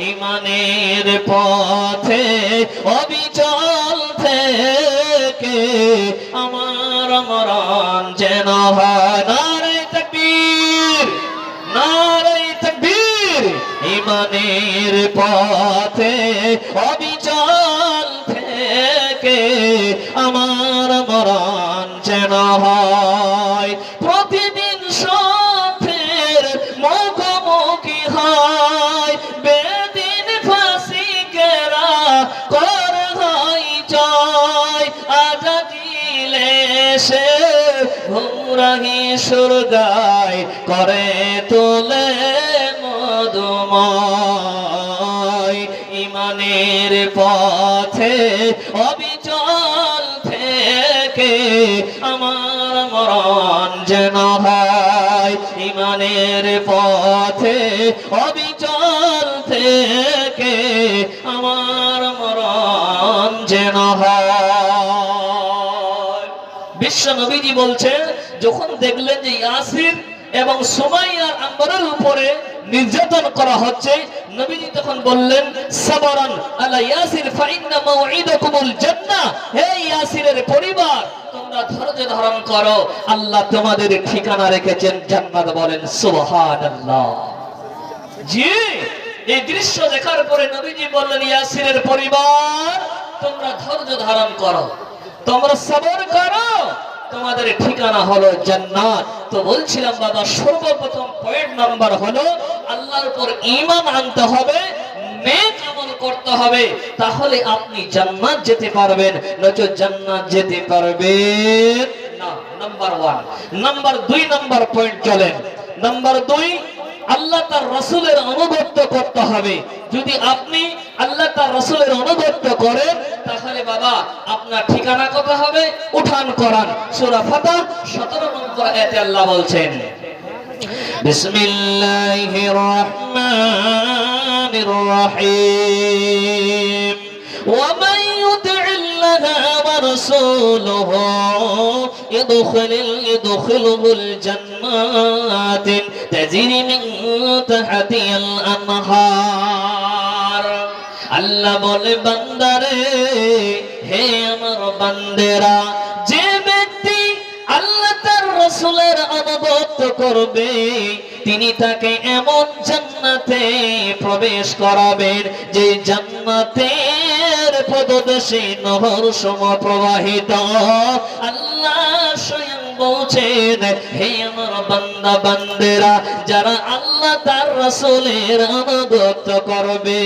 Speaker 1: ঈমানের পথে অবিচল থেকে আমার মরণ যেন হয়। নারে তাকবীর, নারে তাকবীর। ঈমানের পথে অবিচল থেকে আমার মরণ যেন হয়। প্রতিদিন সত্যের মুখোমুখি হয়, বেদিন ফাসিকেরা কর হয় জয়। আজাদিলে সে ঘুমরাহি সুর গায়, করে তোলে মধুময়। ঈমানের পথে অবিচল থেকে আমার মরণ যেন হয়। ইমানের পথে অবিচল থেকে আমার মরণ যেন হয়। বিশ্ব নবীজি বলছেন, যখন দেখলেন যে ইয়াসির এবং সুমাইয়ার আম্মারের উপরে নির্যাতন করা হচ্ছে, নবীজি তখন বললেন, সাবরান আলা ইয়াসির ফাইন্না মাউইদাকুমুল জান্নাহ। হে ইয়াসিরের পরিবার, তোমরা ধৈর্য ধারণ করো, আল্লাহ তোমাদের ঠিকানা রেখেছেন জান্নাত। বলেন সুবহানাল্লাহ। জি, এই দৃশ্য দেখার পরে নবীজি বললেন, ইয়াসিরের পরিবার, তোমরা ধৈর্য ধারণ করো, তোমরা সবর করো, তোমাদের ঠিকানা হলো জান্নাত। তো বলছিলাম বাবা, সর্বপ্রথম পয়েন্ট নাম্বার হলো আল্লাহর উপর ঈমান আনতে হবে, নেক আমল করতে হবে, তাহলে আপনি জান্নাত যেতে পারবেন, নয়তো জান্নাত যেতে পারবেন না। নাম্বার 1। নাম্বার 2 নাম্বার পয়েন্ট চলেন। নাম্বার 2, আল্লাহ তার রাসূলের আনুগত্য করতে হবে। যদি আপনি আল্লাহ তার রাসূলের আনুগত্য করেন, তাহলে বাবা আপনার ঠিকানা কত হবে? উঠান কোরআন সূরা ফাতিহা 17 নম্বর আয়াতে আল্লাহ বলছেন, বিসমিল্লাহির রহমানির রহিম, ওয়া মান ইউতি'িল্লাহা ওয়া রাসূলুহু ইদখিলুহুল জান্নাতিন তাজরি মিন তাহতিহাল আনহার। আল্লাহ বলে, বান্দারে, হে আমার বান্দেরা, যে ব্যক্তি আল্লাহ তার রাসূলের আনুগত্য করবে, তিনি তাকে এমন জান্নাতে প্রবেশ করাবেন যে জান্নাতের পদদেশে নহর সম প্রবাহিত। আল্লাহ স্বয়ং বলছেন, হে আমার বান্দা বান্দেরা, যারা আল্লাহ তার রাসূলের আনুগত্য করবে,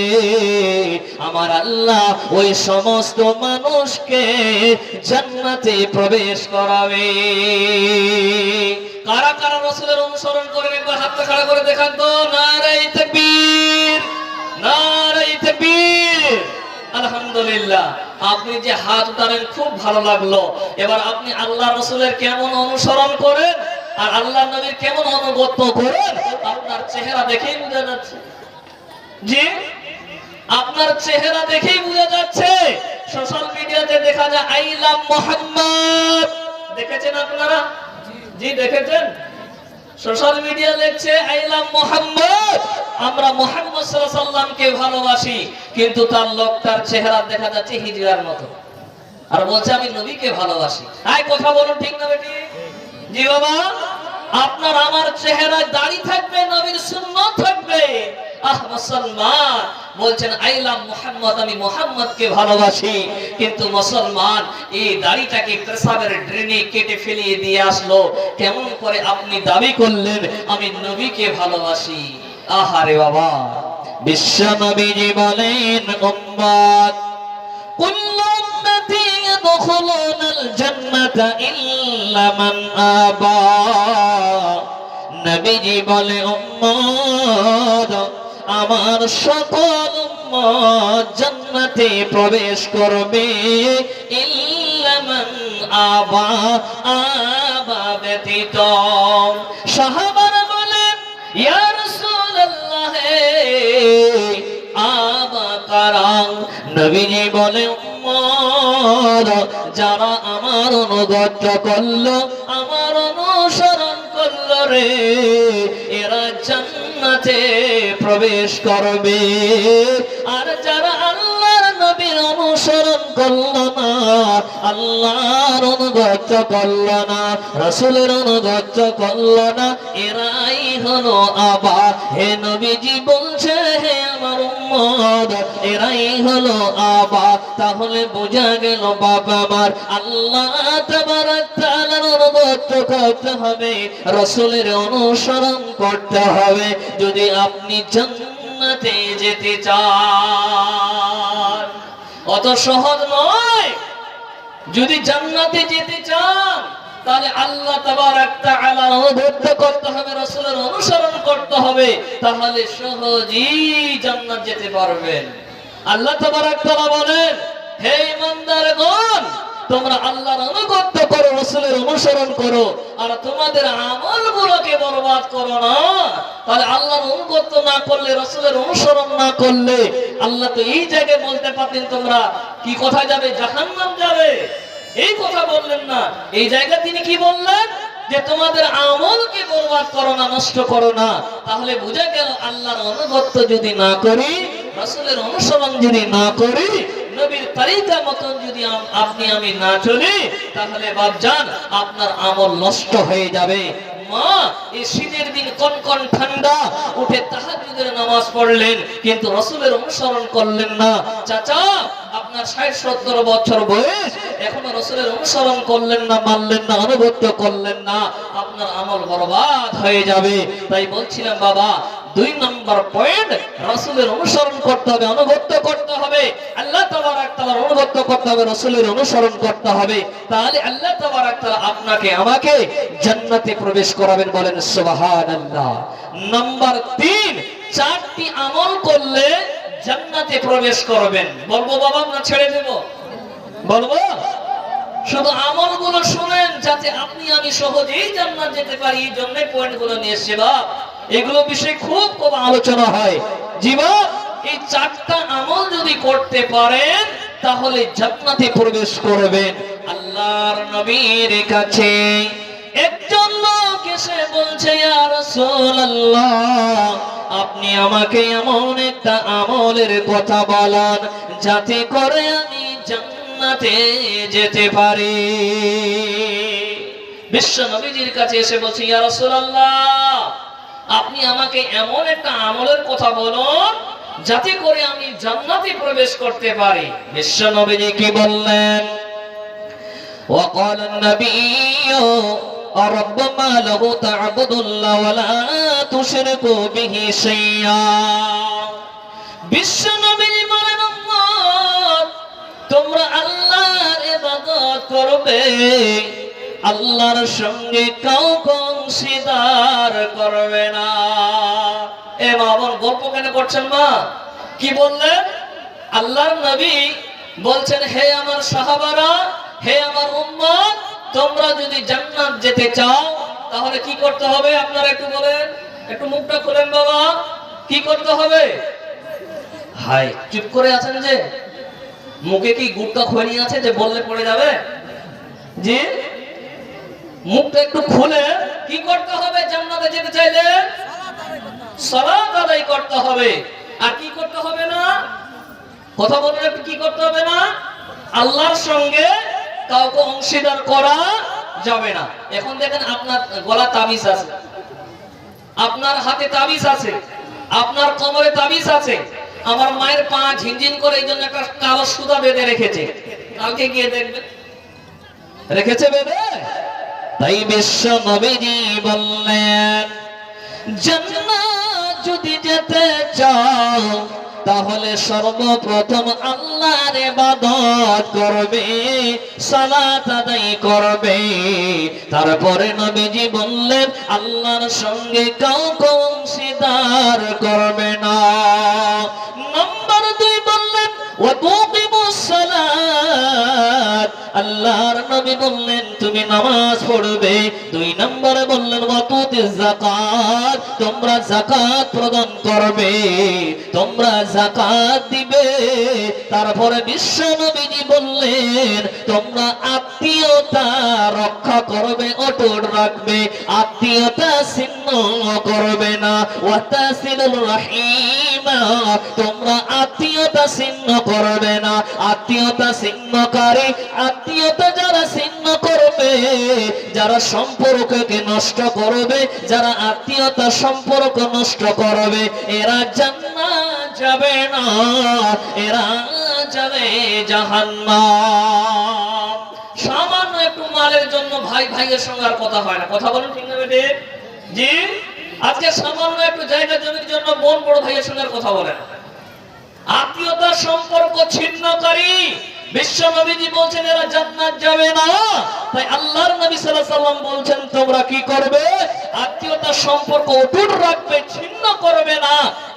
Speaker 1: আমার আল্লাহ ওই সমস্ত মানুষকে জান্নাতে প্রবেশ করাবে। কারা কারা রাসূলের অনুসরণ করেন? একবার হাতটা খাড়া করে দেখান তো। নারে তাকবীর, নারে তাকবীর। আলহামদুলিল্লাহ, আপনি যে হাত উঠালেন খুব ভালো লাগলো। এবার আপনি আল্লাহ রাসূলের কেমন অনুসরণ করেন আর আল্লাহ নবীর কেমন অনুগত্য করেন, আপনার চেহারা দেখেই বোঝা যাচ্ছে। জি, আপনার চেহারা দেখেই বোঝা যাচ্ছে। সোশ্যাল মিডিয়াতে দেখা যায় আই লাভ মুহাম্মদ, দেখেছেন আপনারা? জি দেখেছেন। সোশ্যাল মিডিয়া লিখছে আই লাভ মুহাম্মদ, আমরা মুহাম্মদ সাল্লাল্লাহু আলাইহি সাল্লামকে ভালোবাসি, কিন্তু তার লোকটার চেহারা দেখা যাচ্ছে হিজড়ার মতো, আর বলছে আমি নবীকে ভালোবাসি। আয় কথা বলুন, ঠিক না বেটি? জি বাবা, আপনার আমার চেহারায় দাড়ি থাকবে, নবীর সুন্নাত থাকবে। আহ মুসলমান বলছেন আই লাভ মুহাম্মদ, আমি মুহাম্মদকে ভালোবাসি, কিন্তু মুসলমান এই দাড়িটাকে পেশাবের ড্রেনে কেটে ফেলিয়ে দিয়ে আসলো। কেমন করে আপনি দাবি করলেন আমি নবীকে ভালোবাসি? আহারে বাবা, বিশ্ব নবীজি বলেন, উম্মত কুল্লু উম্মতি ইয়াদখুলুনাল জান্নাতা ইল্লা মান আবা। নবীজি বলে, উম্মত, আমার সকল উম্মত জান্নাতে প্রবেশ করবে, ইল্লা মান আবা, আবা ব্যতীত। সাহাবারা বলেন, ইয়া রাসূলুল্লাহ, আবা কারা? নবীজি বলে, উম্মত, যারা আমার অনুগত্য করলো, আমার অনুসরণ করলো রে, এরা জান্নাতে প্রবেশ করবে। আর যারা আল্লাহর নবীর অনুসরণ করলো না, আল্লাহর অনুগত্য করলো না, রাসূলের অনুগত্য করলো না, এরাই হলো আবা। হে নবীজি বলছে, হে আমার উম্মত, এরাই হলো আবা। তাহলে বোঝা গেল বাবা আমার, আল্লাহ তাবারক তাআলার অনুগত্য করতে হবে, রাসূলের অনুসরণ করতে হবে, যদি আপনি জান্নাতে যেতে চান। অত সহজ নয়। যদি জান্নাতে যেতে চান, তাহলে আল্লাহ তাবারক তাআলার অনুগত্য করতে হবে, রাসূলের অনুসরণ করতে হবে, তাহলে সহজেই জান্নাত যেতে পারবেন। আল্লাহ তাবারক তাআলা বলেন, হে ইমানদারগণ, তোমরা আল্লাহর আনুগত্য করো, রাসূলের অনুসরণ করো, আর তোমাদের আমলগুলোকে বরবাদ করো না, তাহলে আল্লাহর আনুগত্য না করলে, রাসূলের অনুসরণ না করলে, আল্লাহ তো এই জায়গায় বলতে পারতেন তোমরা কি কোথায় যাবে? জাহান্নাম যাবে। এই কথা বললেন না, এই জায়গায় তিনি কি বললেন? যে তোমাদের আমলকে বরবাদ করো না, নষ্ট করো না। তাহলে বোঝা গেল আল্লাহর আনুগত্য যদি না করি, রাসূলের অনুসরণ যদি না করি, নবীর তরিকা মতন যদি আপনি আমি না চলি, তাহলে বাপজান আপনার আমল নষ্ট হয়ে যাবে। মা এই শীতের দিন কনকন ঠান্ডা, উঠে তাহাজ্জুদের নামাজ পড়লেন, কিন্তু রাসূলের অনুসরণ করলেন না। চাচা আপনার 60-70 বছর বয়স, এখনো রাসূলের অনুসরণ করলেন না, মানলেন না, আনুগত্য করলেন না, আপনার আমল বরবাদ হয়ে যাবে। তাই বলছিলাম বাবা, 2 নম্বর পয়েন্ট, রাসূলের অনুসরণ করতে হবে, আনুগত্য করতে হবে, আল্লাহ তাবারক তাআলার আনুগত্য করতে হবে, রাসূলের অনুসরণ করতে হবে। তাহলে আল্লাহ তাবারক তাআলা আপনাকে আমাকে জান্নাতে প্রবেশ করাবেন, বলেন সুবহানাল্লাহ। নাম্বার 3, 4টি আমল করলে জান্নাতে প্রবেশ করবেন। বলবো বাবা না ছেড়ে দেব? বলবো? শুধু আমলগুলো শুনেন যাতে আপনি আমি সহজেই জান্নাত যেতে পারি, এই জন্য পয়েন্টগুলো নিয়ে এসেছি বাপ। এগুলো বিষয়ে খুব খুব আলোচনা হয়। জীবন এই 4টা আমল যদি করতে পারেন তাহলে জান্নাতে প্রবেশ করবেন। আল্লাহর নবীর কাছে একজন লোক এসে বলছে, ইয়া রাসূলুল্লাহ, আপনি আমাকে এমন একটা আমলের কথা বলান যাতে করে আমি জান্নাতে যেতে পারি। বিশ্ব নবীজির কাছে এসে বলছে, ইয়া রাসূলুল্লাহ, আপনি আমাকে এমন একটা আমলের কথা বলুন যাতে করে আমি জান্নাতে প্রবেশ করতে পারি। বিশ্ব নবীজি কি বললেন? وقال النبي ربما له تعبد الله ولا تشركوا به شيئا। বিশ্ব নবীজি বলেন, তোমরা আল্লাহর ইবাদত করবে, আল্লাহর সঙ্গে কাউকে অংশীদার করবে না। এ মা বোন, গল্প কেন করছেন মা? কি বললেন? আল্লাহর নবী বলছেন, হে আমার সাহাবারা, হে আমার উম্মত, তোমরা যদি জান্নাত যেতে চাও তাহলে কি করতে হবে? আপনারা একটু বলেন, একটু মুখটা খুলেন বাবা, কি করতে হবে? হাই, চুপ করে আছেন যে? মুখে কি গুড়টা খড়ি আছে যে বললে পড়ে যাবে? জি, মুখটা একটু খুলে কি করতে হবে? জান্নাতে যেতে চাইলে সালাত আদায় করতে হবে। আর কি করতে হবে না? কথা বলেন একটু, কি করতে হবে না? আল্লাহর সঙ্গে কাউকে অংশীদার করা যাবে না। এখন দেখেন, আপনার গলা তাবিজ আছে, আপনার হাতে তাবিজ আছে, আপনার কোমরে তাবিজ আছে। আমার মায়ের পা ঝিনঝিন করে এই জন্য একটা কালো সুতা বেঁধে রেখেছে, কালকে গিয়ে দেখবেন রেখেছে বেঁধে। তাই বিশ্ব নবীজি বললেন, জান্নাত যদি যেতে চাও তাহলে সর্বপ্রথম আল্লাহর ইবাদত করবে, সালাত আদায় করবে। তারপরে নবীজি বললেন, আল্লাহর সঙ্গে কাউকে অংশীদার করবে না। নাম্বার 2 বললেন, ওয়া তুকিমুস সালাত, আল্লাহর নবী বললেন তুমি নামাজ পড়বে। 2 নম্বরে বললেন, ওয়া তুতিজ যাকাত, তোমরা যাকাত প্রদান করবে, তোমরা যাকাত দিবে। তারপরে বিশ্ব নবীজি বললেন, তোমরা আত্মীয়তা রক্ষা করবে, অটুট রাখবে, আত্মীয়তা ছিন্ন করবে না। ওয়া তাসিলুর রাহিম, তোমরা আত্মীয়তা ছিন্ন করবে না। আত্মীয়তা ছিন্নকারী, আত্মীয়তা যারা ছিন্ন করবে, যারা সম্পর্ককে নষ্ট করবে, যারা আত্মীয়তা সম্পর্ক নষ্ট করবে, এরা জান্নাত যাবে না, এরা যাবে জাহান্নাম। সামান্য একটু মালের জন্য ভাই ভাইয়ের সঙ্গে আর কথা হয় না। কথা বলুন ঠিক না বেটে? জি, আজকে সামান্য একটু জায়গা জমির জন্য বোন বড় ভাইয়ের সঙ্গে কথা বলে না। আত্মীয়তা সম্পর্ক ছিন্নকারী, বিশ্ব নবীজি বলছেন এরা জান্নাত যাবে না। তাই আল্লাহর নবী সাল্লাল্লাহু আলাইহি ওয়াসাল্লাম বলছেন, তোমরা কি করবে? আত্মীয়তার সম্পর্ক অটুট রাখবে, ছিন্ন করবে না,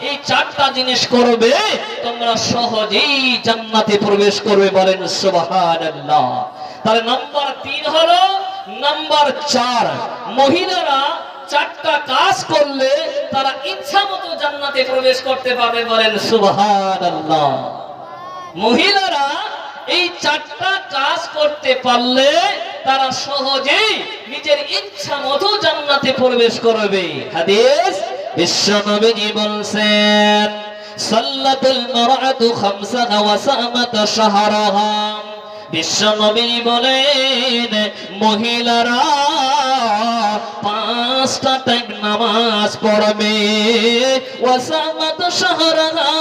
Speaker 1: এই চারটা জিনিস করবে, তোমরা সহজেই জান্নাতে প্রবেশ করবে। বলেন সুবহানাল্লাহ। তাহলে নাম্বার 3 হলো, নাম্বার 4, মহিলারা চারটা কাজ করলে তারা ইচ্ছা মতো জান্নাতে প্রবেশ করতে পারবে। বলেন সুবহানাল্লাহ। মহিলারা এই চারটা কাজ করতে পারলে তারা সহজেই নিজের ইচ্ছা মতো জান্নাতে প্রবেশ করবে। হাদিস বিশ্বনবী বলেন, সাল্লাতুল মারআতু খামসানা ওয়া সামাত শাহরাহা। বিশ্বনবী বলেন, মহিলারা 5টা টাইম নামাজ পড়বে, ওয়া সামাত শাহরাহা,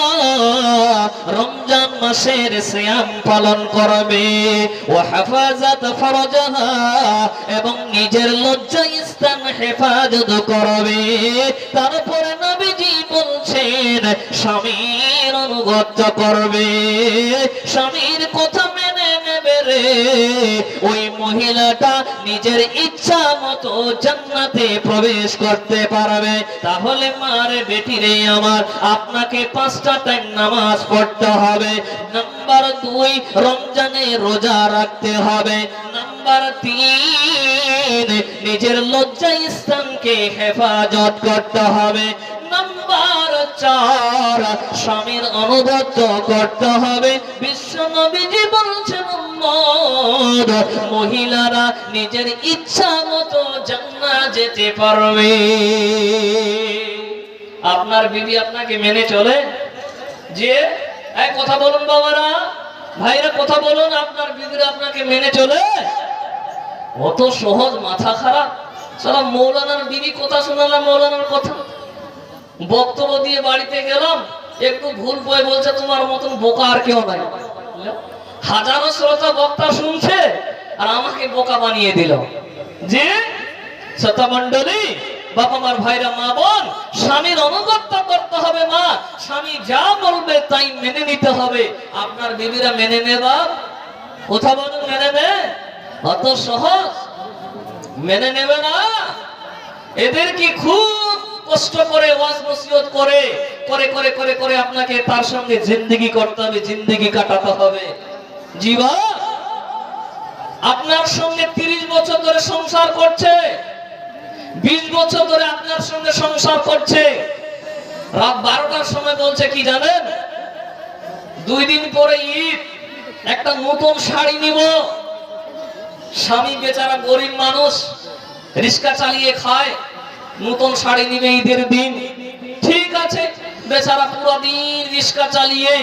Speaker 1: রমজান মাসের সিয়াম পালন করবে, ওয়া হাফাজাত ফারজাহা, এবং নিজের লজ্জা স্থান হেফাজত করবে। তারপরে নবীজি বলছেন, স্বামীর অনুগত করবে, স্বামীর কথা মেনে নেবে রে, ওই মহিলাটা নিজের ইচ্ছা মতো জান্নাতে প্রবেশ করতে পারবে। তাহলে মারে বেটি রে আমার, আপনাকে 5টা টাইম নামাজ পড়তে হবে। নাম্বার 2, রমজানে রোজা রাখতে হবে। নাম্বার 3, নিজের লজ্জা স্থানকে হেফাজত করতে হবে। নাম্বার 4, স্বামীর অনুগত করতে হবে। বিশ্বনবীজি বলছেন, মহিলারা নিজের ইচ্ছা মতো জান্নাত যেতে পারবে। আপনার বিবি আপনাকে মেনে চলে? যে এই কথা বলুন বাবারা, ভাইরা কথা বলুন, আপনার বিবিরা আপনাকে মেনে চলে? অত সহজ? মাথা খারাপ। সারা মৌলানার বিবি কথা শোনালাম, মৌলানার কথা বক্তব্য দিয়ে বাড়িতে গেলাম, একটু ভুল বই বলছে, তোমার মতন বোকা আর কেউ নাই। হাজারো শ্রোতা বক্তা শুনছে আর আমাকে বোকা বানিয়ে দিল। যে শ্রোতা মণ্ডলী, বাবা মার ভাইরা, মা বোন, স্বামীর অনুগত করতে হবে। মা, স্বামী যা বলবে তাই মেনে নিতে হবে। আপনার বিবিরা মেনে নেবা? কথা বলুন, মেনে নে? অত সহজ? মেনে নেবে না। এদের কি খুব কষ্ট করে ওয়াজ নসিহত করে করে করে করে করে আপনাকে তার সঙ্গে জিন্দেগি করতে হবে, জিন্দেগি কাটাতে হবে। জীবা আপনার সঙ্গে 30 বছর ধরে সংসার করছে, 20 বছর ধরে আপনার সঙ্গে সংসার করছে। রাত 12টার সময় বলছে কি জানেন? 2 দিন পরে ঈদ, একটা নতুন শাড়ি নিব। স্বামী বেচারা গরিব মানুষ, রিক্সা চালিয়ে খায়, নতুন শাড়ি নিবে ঈদের দিন। ঠিক আছে, বেচারা পুরো দিন রিক্সা চালিয়ে,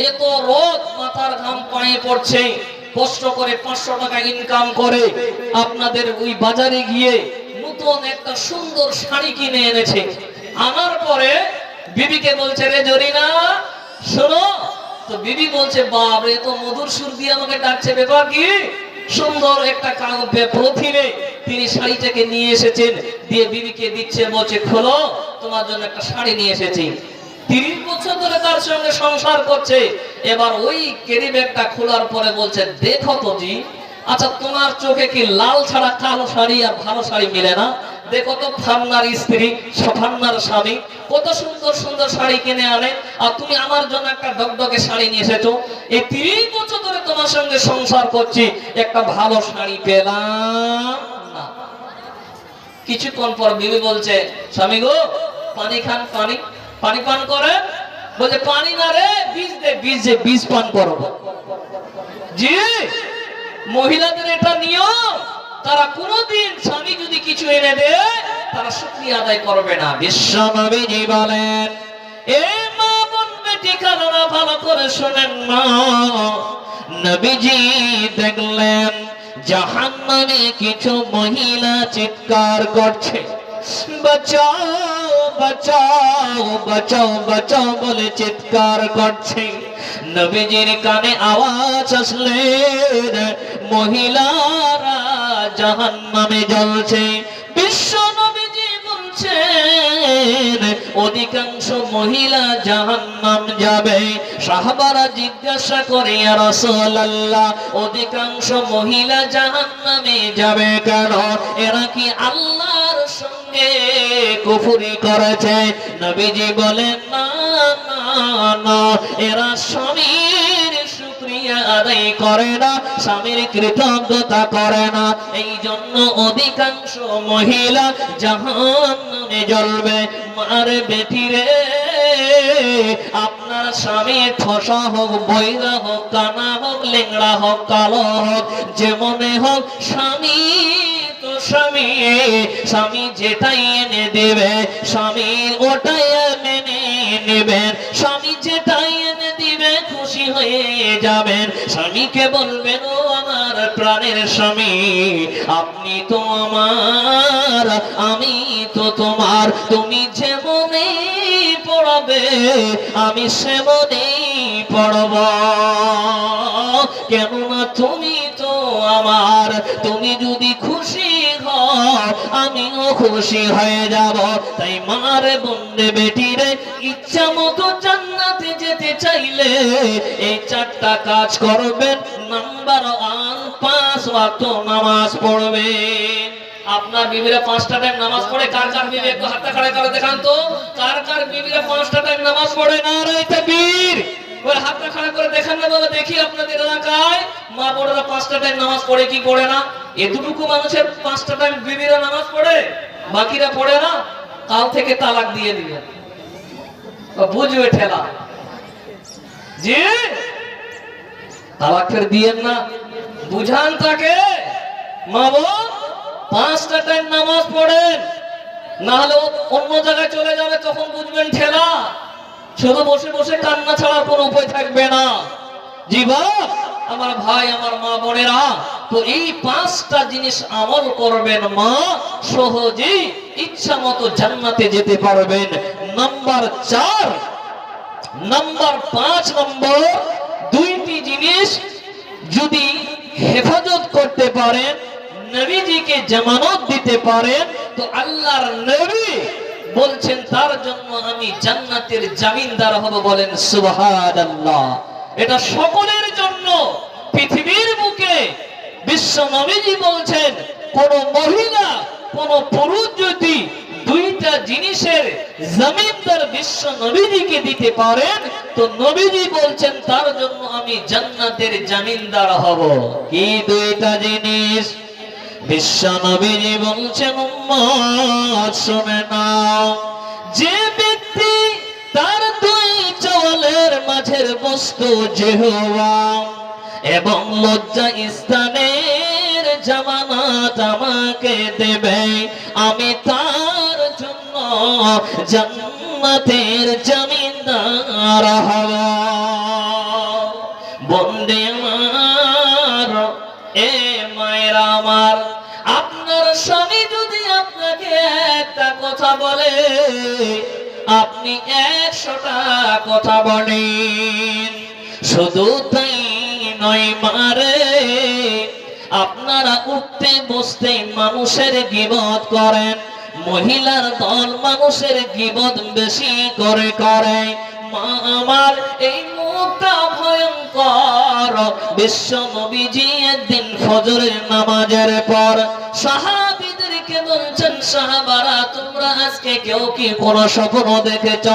Speaker 1: এত রোদ, মাথার ঘাম পায়ে পড়ছে, কষ্ট করে 500 টাকা ইনকাম করে আপনাদের ওই বাজারে গিয়ে নতুন একটা সুন্দর শাড়ি কিনে এনেছে। আনার পরে বিবিকে বলছে, রে জরিনা শোনো। তো বিবি বলছে, বাপ রে, তো মধুর সুর দিয়ে আমাকে ডাকছে, ব্যাপার কি? সুন্দর একটা প্রথিনে তিনি শাড়িটাকে নিয়ে এসেছেন, দিয়ে বিবিকে দিচ্ছে, বলছে, খোলো, তোমার জন্য একটা শাড়ি নিয়ে এসেছি। 30 বছর ধরে তার সঙ্গে সংসার করছে। এবার ওই ক্যারি ব্যাগটা খোলার পরে বলছে, দেখো তো জি, আচ্ছা তোমার চোখে কি লাল ছাড়া কালো শাড়ি আর ভালো শাড়ি মিলে না? দেখো তো ফান্নার স্ত্রী, ফান্নার স্বামী কত সুন্দর সুন্দর শাড়ি কিনে আনে, আর তুমি আমার জন্য একটা ডকডকে শাড়ি নিয়ে এসেছো। এই 30 বছর ধরে তোমার সঙ্গে সংসার করছি, একটা ভালো শাড়ি পেলাম না। কিছুক্ষণ পর বিবি বলছে, স্বামী গো, পানি খান, পানি পানি পান করে। বলছে, পানি না রে, বীজ দে, বীজ পান করো। জি, মহিলাদের এটা নিয়ম, তারা কোনদিন স্বামী যদি কিছু এনে দেয় তারা শুকরিয়া আদায় করবে না। বিশ্বনবীজি বলেন, এ মা বোন বেটি কানারা ভালো করে শোনেন না। নবীজি দেখলেন জাহান্নামে কিছু মহিলা চিৎকার করছে, বাঁচাও বাঁচাও বাঁচাও বাঁচাও বলে চিৎকার করছে। নবীজির কানে আওয়াজ আসলে মহিলারা জাহান্নামে জ্বলছে। বিশ্ব নবীজি বলছেন, অধিকাংশ মহিলা জাহান্নাম যাবে। সাহাবারা জিজ্ঞাসা করে, ইয়া রাসূলুল্লাহ, অধিকাংশ মহিলা জাহান্নামে যাবে কেন? এরা কি আল্লাহর সঙ্গে সঙ্গে কুফরি করেছে। নবীজি বলেন না না না, এরা স্বামীর শুকরিয়া আদায় করে না, স্বামীর কৃতজ্ঞতা করে না, এই জন্য অধিকাংশ মহিলা জাহান্নামে জ্বলবে। মারে বেটিরে, আপনার স্বামী ঠসা হোক, বইরা হোক, কানা হোক, লেংড়া হোক, কালো হোক, যেমনে হোক, স্বামী তো স্বামী, স্বামী যেটাই এনে দেবে স্বামী ওটাই মেনে নেবেন। স্বামী যেটাই এনে দিবে খুশি হয়ে যাবেন। স্বামীকে বলবেন, ও আমার প্রাণের স্বামী, আপনি তো আমার, আমি তো তোমার, তুমি যেমনে পড়াবে আমি সেমনেই পড়ব, কেননা তুমি তো আমার। তুমি যদি খুশি হও আমিও খুশি হয়ে যাব। তাই মারে বন্ধে বেটিরে, ইচ্ছা মতো জান্নাতে যেতে চাইলে এই চারটা কাজ করবেন। নাম্বার 1, 5 ওয়াক্ত নামাজ পড়বেন। আপনার বিবিরা 5টা টাইম নামাজ পড়ে? কার কার বিবি একটু হাতটা খাড়া করে দেখান তো, কার কার বিবিরা 5টা টাইম নামাজ পড়ে? নারায়ে তাকবীর। ওই হাতটা খাড়া করে দেখান না বাবা, দেখি আপনাদের এলাকায় মা বোনেরা 5টা টাইম নামাজ পড়ে কি পড়ে না? এতটুকু মানুষের 5টা টাইম বিবিরা নামাজ পড়ে, বাকিরা পড়ে না। কাল থেকে তালাক দিয়ে দিবেন, বুঝবে ঠেলা। জি, তালাক ফের দিয়েন না, বুঝান তাকে। মা বোন 5টা টাইম নামাজ পড়েন, না হলে অন্য জায়গায় চলে যাবে, তখন বুঝবেন ঠেলা। শুধু বসে বসে কান্না ছাড়া কোনো উপায় থাকবে না। জি বাপ, আমার ভাই, আমার মা বোনেরা, তো এই 5টা জিনিস আমল করবেন, মা সহজেই ইচ্ছা মতো জান্নাতে যেতে পারবেন। নাম্বার 4, নাম্বার 5 নম্বর, 2টি জিনিস যদি হেফাজত করতে পারেন, নবীজিকে জামানত দিতে পারেন, তো আল্লাহর নবী বলছেন তার জন্য আমি জান্নাতের জামিনদার হব। বলেন সুবহানাল্লাহ। এটা সকলের জন্য। পৃথিবীর বুকে বিশ্ব নবীজি বলছেন, কোন মহিলা, কোন পুরুষ যদি 2টা জিনিসের জামিনদার বিশ্ব নবীজিকে দিতে পারেন, তো নবীজি বলছেন তার জন্য আমি জান্নাতের জামিনদার হব। কি 2টা জিনিস? বিশ্ব নবীজি বলছেন, উম্মত শুনে নাও, যে ব্যক্তি তার 2 চওয়ালের মাঝের বস্তু জিহ্বা এবং লজ্জা স্থানের জামানত আমাকে দেবে, আমি তার জন্য জান্নাতের জামিনদার হব। বন্দে আমার, এ মায়েরা আমার, আপনার স্বামী যদি আপনাকে একটা কথা বলে, আপনি 100টা কথা বলেন। শুধু তাই নয় মারে, আপনারা উঠতে বসতে মানুষের গীবত করেন, মহিলার দল মানুষের গীবত বেশি করে করে। মা আমার, এই মুখটা ভয়ঙ্কর। বিশ্ব নবীজি একদিন ফজরের নামাজের পর সাহাবীদেরকে বলছেন, সাহাবারা তোমরা আজকে কেউ কি কোন স্বপ্ন দেখেছ?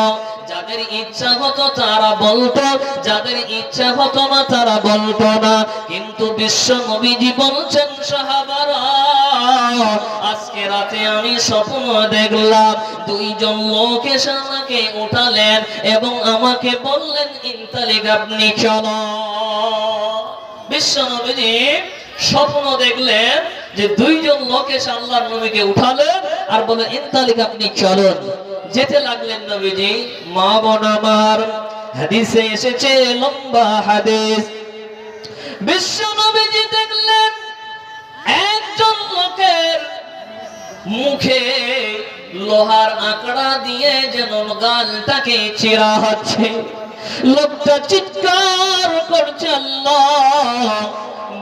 Speaker 1: যাদের ইচ্ছা হতো তারা বলতো, যাদের ইচ্ছা হতো না তারা বলতো না। কিন্তু বিশ্ব নবীজি বলছেন, সাহাবারা আজকে রাতে আমি স্বপ্ন দেখলাম, 2 জন লোক এসে আমাকে উঠালেন এবং আমাকে বললেন, ইনতালিক, আপনি চলো। বিশ্ব নবীজি স্বপ্ন দেখলেন যে 2 জন লোক এসে আল্লাহর নবীকে উঠালেন আর বললেন, ইনতালিক, আপনি চলুন। যেতে লাগলেন নবীজি। মা বোন আমার, হাদিসে এসেছে, লম্বা হাদিস, বিশ্ব নবীজি দেখলেন একজন লোকের মুখে লোহার আঁকড়া দিয়ে যেন গালটাকে চিরা হচ্ছে। লোকটা চিৎকার করছে, আল্লাহ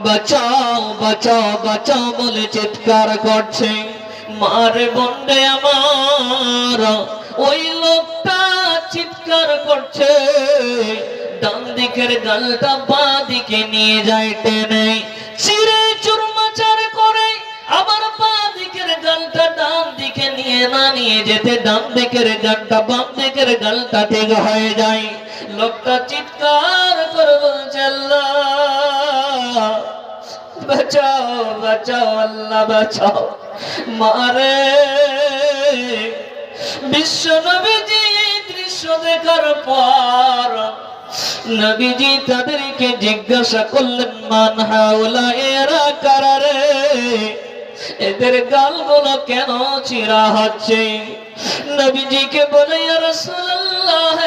Speaker 1: বাঁচাও বাঁচাও বাঁচাও বলে চিৎকার করছে। মারে বন্দে আমার, ওই লোকটা চিৎকার করছে, ডান দিকের গালটা বাঁ দিকে নিয়ে যায় টেনে, চিরে চুরমাচার করে, আবার বাঁ দিকের গালটা ডান দিকে নিয়ে জেনা নিয়ে যেতে ডান দিকের গালটা বাম দিকের গালটা ঠিক হয়ে যায়। লোকটা চিৎকার করে বলছে, আল্লাহ বাঁচাও বাঁচাও, আল্লাহ বাঁচাও, মারে। বিশ্ব নবীজি এই দৃশ্য দেখার পর নবীজি তাদেরকে জিজ্ঞাসা করলেন, মান হাউলা, এরা কারা রে? এদের গালগুলো কেন চিরা হচ্ছে? নবীজিকে বলে, ইয়া রাসূলুল্লাহ,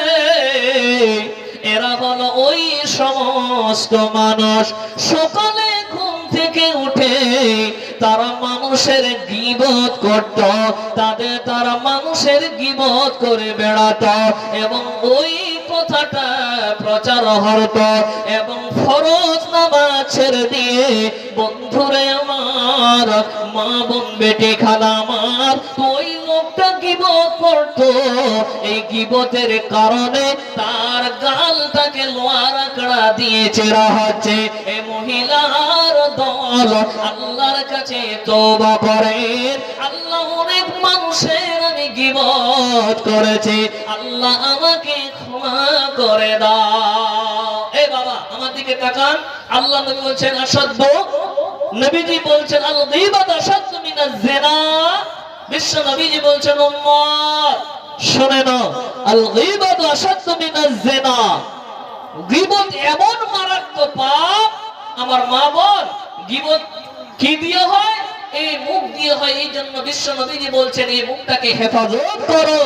Speaker 1: এরা হলো ওই সমস্ত মানুষ সকালে ঘুম থেকে উঠে তারা মানুষের গীবত করত, তারা মানুষের গীবত করে বেড়াত এবং ওই কথাটা প্রচার হতো এবং ফরজ নামাজ ছেড়ে দিয়ে বন্ধুরে আমার, মা বোন বেটি খালা আমার, ওই লোকটা গীবত করত। এই গীবতের কারণে তার গালটাকে লোহার আঁকড়া দিয়ে চেরা হচ্ছে। এই মহিলার দল আল্লাহর কাছে তওবা করেন, আল্লাহ অনেক মানুষের আমি গীবত করেছি, আল্লাহ আমাকে ক্ষমা করে দাও। এ বাবা আমার দিকে তাকান, আল্লাহ নবী বলছেন আসাদ্দ, নবীজি বলছেন আল গীবাত আসাদ্দু মিনাজ জিনা। বিশ্ব নবীজি বলছেন উম্মত শুনে নাও, আল গীবাত আসাদ্দু মিনাজ জিনা। গীবত এমন মারাত্মক পাপ, আমার মা বোন, গীবত কি দিয়ে হয়? এই মুখ দিয়ে হয়। এই জন্য বিশ্ব নবীজি বলছেন এই মুখটাকে হেফাজত করো।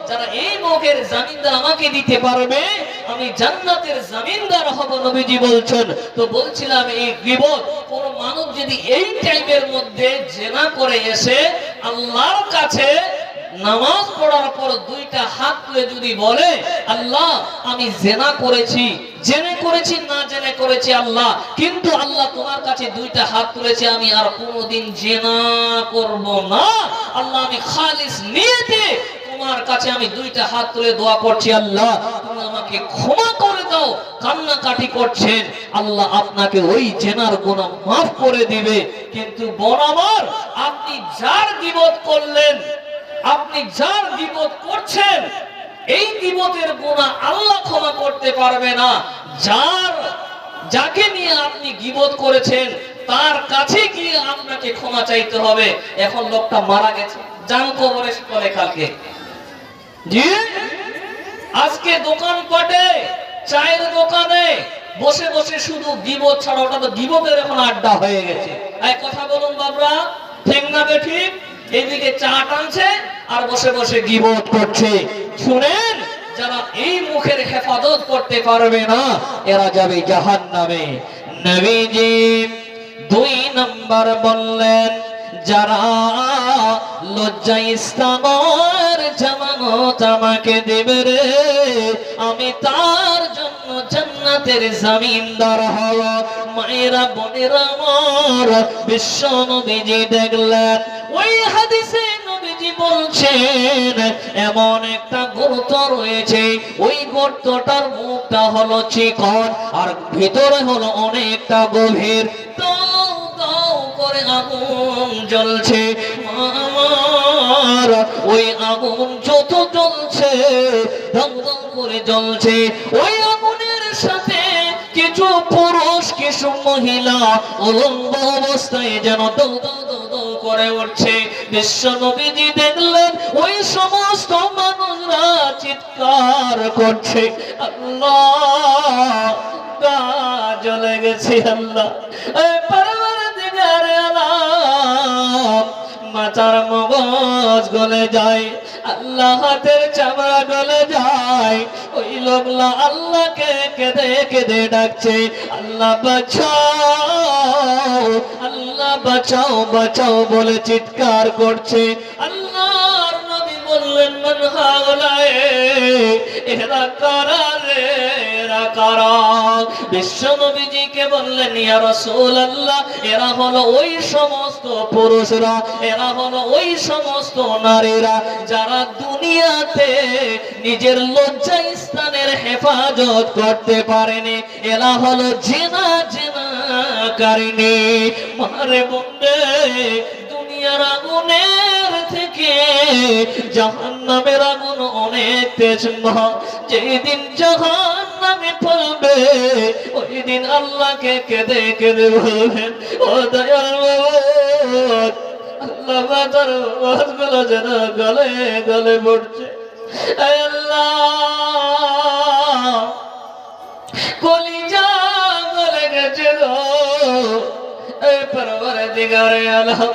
Speaker 1: যারা এই মুখের জামিনদার আমাকে দিতে পারবে, আমি জান্নাতের জামিনদার হব, নবীজি বলছেন। তো বলছিলাম এই গীবত, কোন মানুষ যদি এই টাইমের মধ্যে জেনা করে এসে আল্লাহর কাছে নামাজ পড়ার পর দুইটা হাত তুলে যদি বলে, আল্লাহ আমি জেনা করেছি, জেনে করেছি না জেনে করেছি আল্লাহ, কিন্তু আল্লাহ তোমার কাছে দুইটা হাত তুলেছি, আমি আর কোনোদিন জেনা করব না, আল্লাহ আমি খালিস নিয়তে তোমার কাছে আমি দুইটা হাত তুলে দোয়া করছি, আল্লাহ তুমি আমাকে ক্ষমা করে দাও, কান্নাকাটি করছেন, আল্লাহ আপনাকে ওই জেনার গুনাহ মাফ করে দিবে। কিন্তু বোন আমার, আপনি যার গীবত করলেন, আপনি যার গীবত করছেন, এই গীবতের গুনাহ আল্লাহ ক্ষমা করতে পারবে না। যাকে নিয়ে আপনি গীবত করেছেন তার কাছে গিয়ে আপনাকে ক্ষমা চাইতে হবে। এখন লোকটা মারা গেছে, জান কবরে করে কালকে জি, আজকে দোকানপাটে চায়ের দোকানে বসে বসে শুধু গীবত ছাড়া, ওটা তো গীবতের এখন আড্ডা হয়ে গেছে। এই কথা বলুন বাবরা, ঠিক না বেঠিক? এইদিকে চা টানছে আর বসে বসে গীবত করছে। শুনেন, যারা এই মুখের হেফাজত করতে পারবে না এরা যাবে জাহান্নামে। নবীজি 2 নাম্বার বললেন, যারা লজ্জা ইসলামের জামানত আমাকে দেবে রে, আমি তার জন্য জান্নাতের জামিনদার হব। মায়েরা বোনেরা আমার, বিশ্ব নবীজি দেখলেন ওই হাদিসে নবীজি বলছেন এমন একটা গর্ত রয়েছে, ওই গর্তটার মুখটা হলো চিকন আর ভিতরে হলো অনেকটা গভীর, দাও দাও করে আগুন জ্বলছে। আমার ওই আগুন যত জ্বলছে, দাও দাও করে জ্বলছে, ওই আগুনের সাথে কিছু পুরুষ কিছু মহিলা উলঙ্গ অবস্থায় যেন দাও দাও দাও দাও করে উঠছে। বিশ্ব নবীজি দেখলেন ওই সমস্ত মানুষরা চিৎকার করছে, আল্লাহ গা জ্বলে গেছে, আল্লাহ মাথার মগজ গলে যায়, আল্লাহ হাতের চামড়া গলে যায়। ওই লোকলা আল্লাহকে কেঁদে কেঁদে ডাকছে, আল্লাহ বাঁচাও, আল্লাহ বাঁচাও বাঁচাও বলে চিৎকার করছে। আল্লাহর নবী বললেন, মান হাওলায়ে, এরা কারা রে, এরা কারা? বিশ্ব নবীজিকে বললেন, ইয়া রাসূলুল্লাহ, এরা হলো ওই সমস্ত পুরুষরা, এরা হলো ওই সমস্ত নারীরা যারা দুনিয়াতে নিজের লজ্জা স্থানের হেফাজত করতে পারেনি। এরা হলো জিনা জিনাকারিনী। মারে বন্দে, দুনিয়ার আগুনের থেকে জাহান্নামের আগুন অনেক তেজ মা। যেদিন জাহান্নামে পড়বে ওই দিন আল্লাহকে কেঁদে কেঁদে বলবেন, ও দয়াল মাবুদ, আল্লাহ বাজার ওয়াজগুলো যেন গলে গলে পড়ছে। আয় আল্লাহ, কলিজা গলে গেছে গো, এই পরওয়ারদিগারে আলম,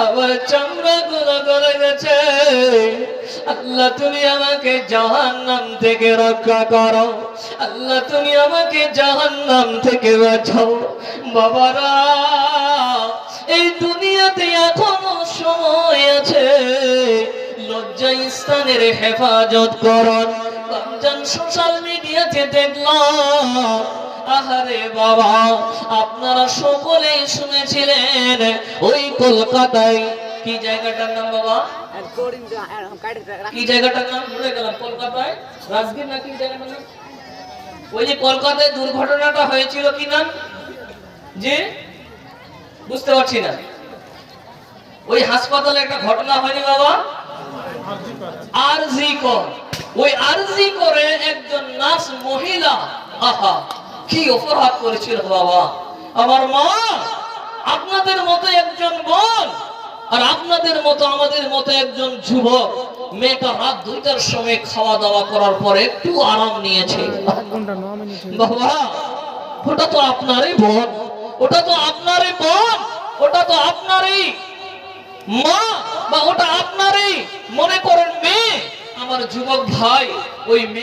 Speaker 1: আমার চামড়া গুলো গলে গেছে। আল্লাহ তুমি আমাকে জাহান্নাম থেকে রক্ষা করো, আল্লাহ তুমি আমাকে জাহান্নাম থেকে বাঁচাও। বাবারা, এই দুনিয়াতে এখনো সময় আছে, লজ্জা স্থানের হেফাজত করুন। রমজান সোশ্যাল মিডিয়াতে দেখলাম, আহারে বাবা, আপনারা সকলেই শুনেছিলেন ওই কলকাতায়, কি জায়গাটার নাম বাবা, কি জায়গাটার নাম ভুলে গেলাম, কলকাতায় রাজগীর না কি জায়গাটার নাম, ওই যে কলকাতায় দুর্ঘটনাটা হয়েছিল কি নাম, যে বুঝতে পারছি না, ওই হাসপাতালে একটা ঘটনা হয়নি বাবা, আরজি কর, ওই আরজি করে একজন নার্স মহিলা, আহা কি অপরাধ করেছিল বাবা। আমার মা, আপনাদের মতো একজন বোন আর আপনাদের মতো আমাদের মতো একজন যুবক, মেয়েটা রাত 2টার সময় খাওয়া দাওয়া করার পর একটু আরাম নিয়েছে বাবা। ওটা তো আপনারই বোন, ওটা তো আপনারই বোন, ওটা তো আপনারই মা, বা ওটা আপনারই মনে করেন মেয়ে। আমার যুবক ভাই, ওই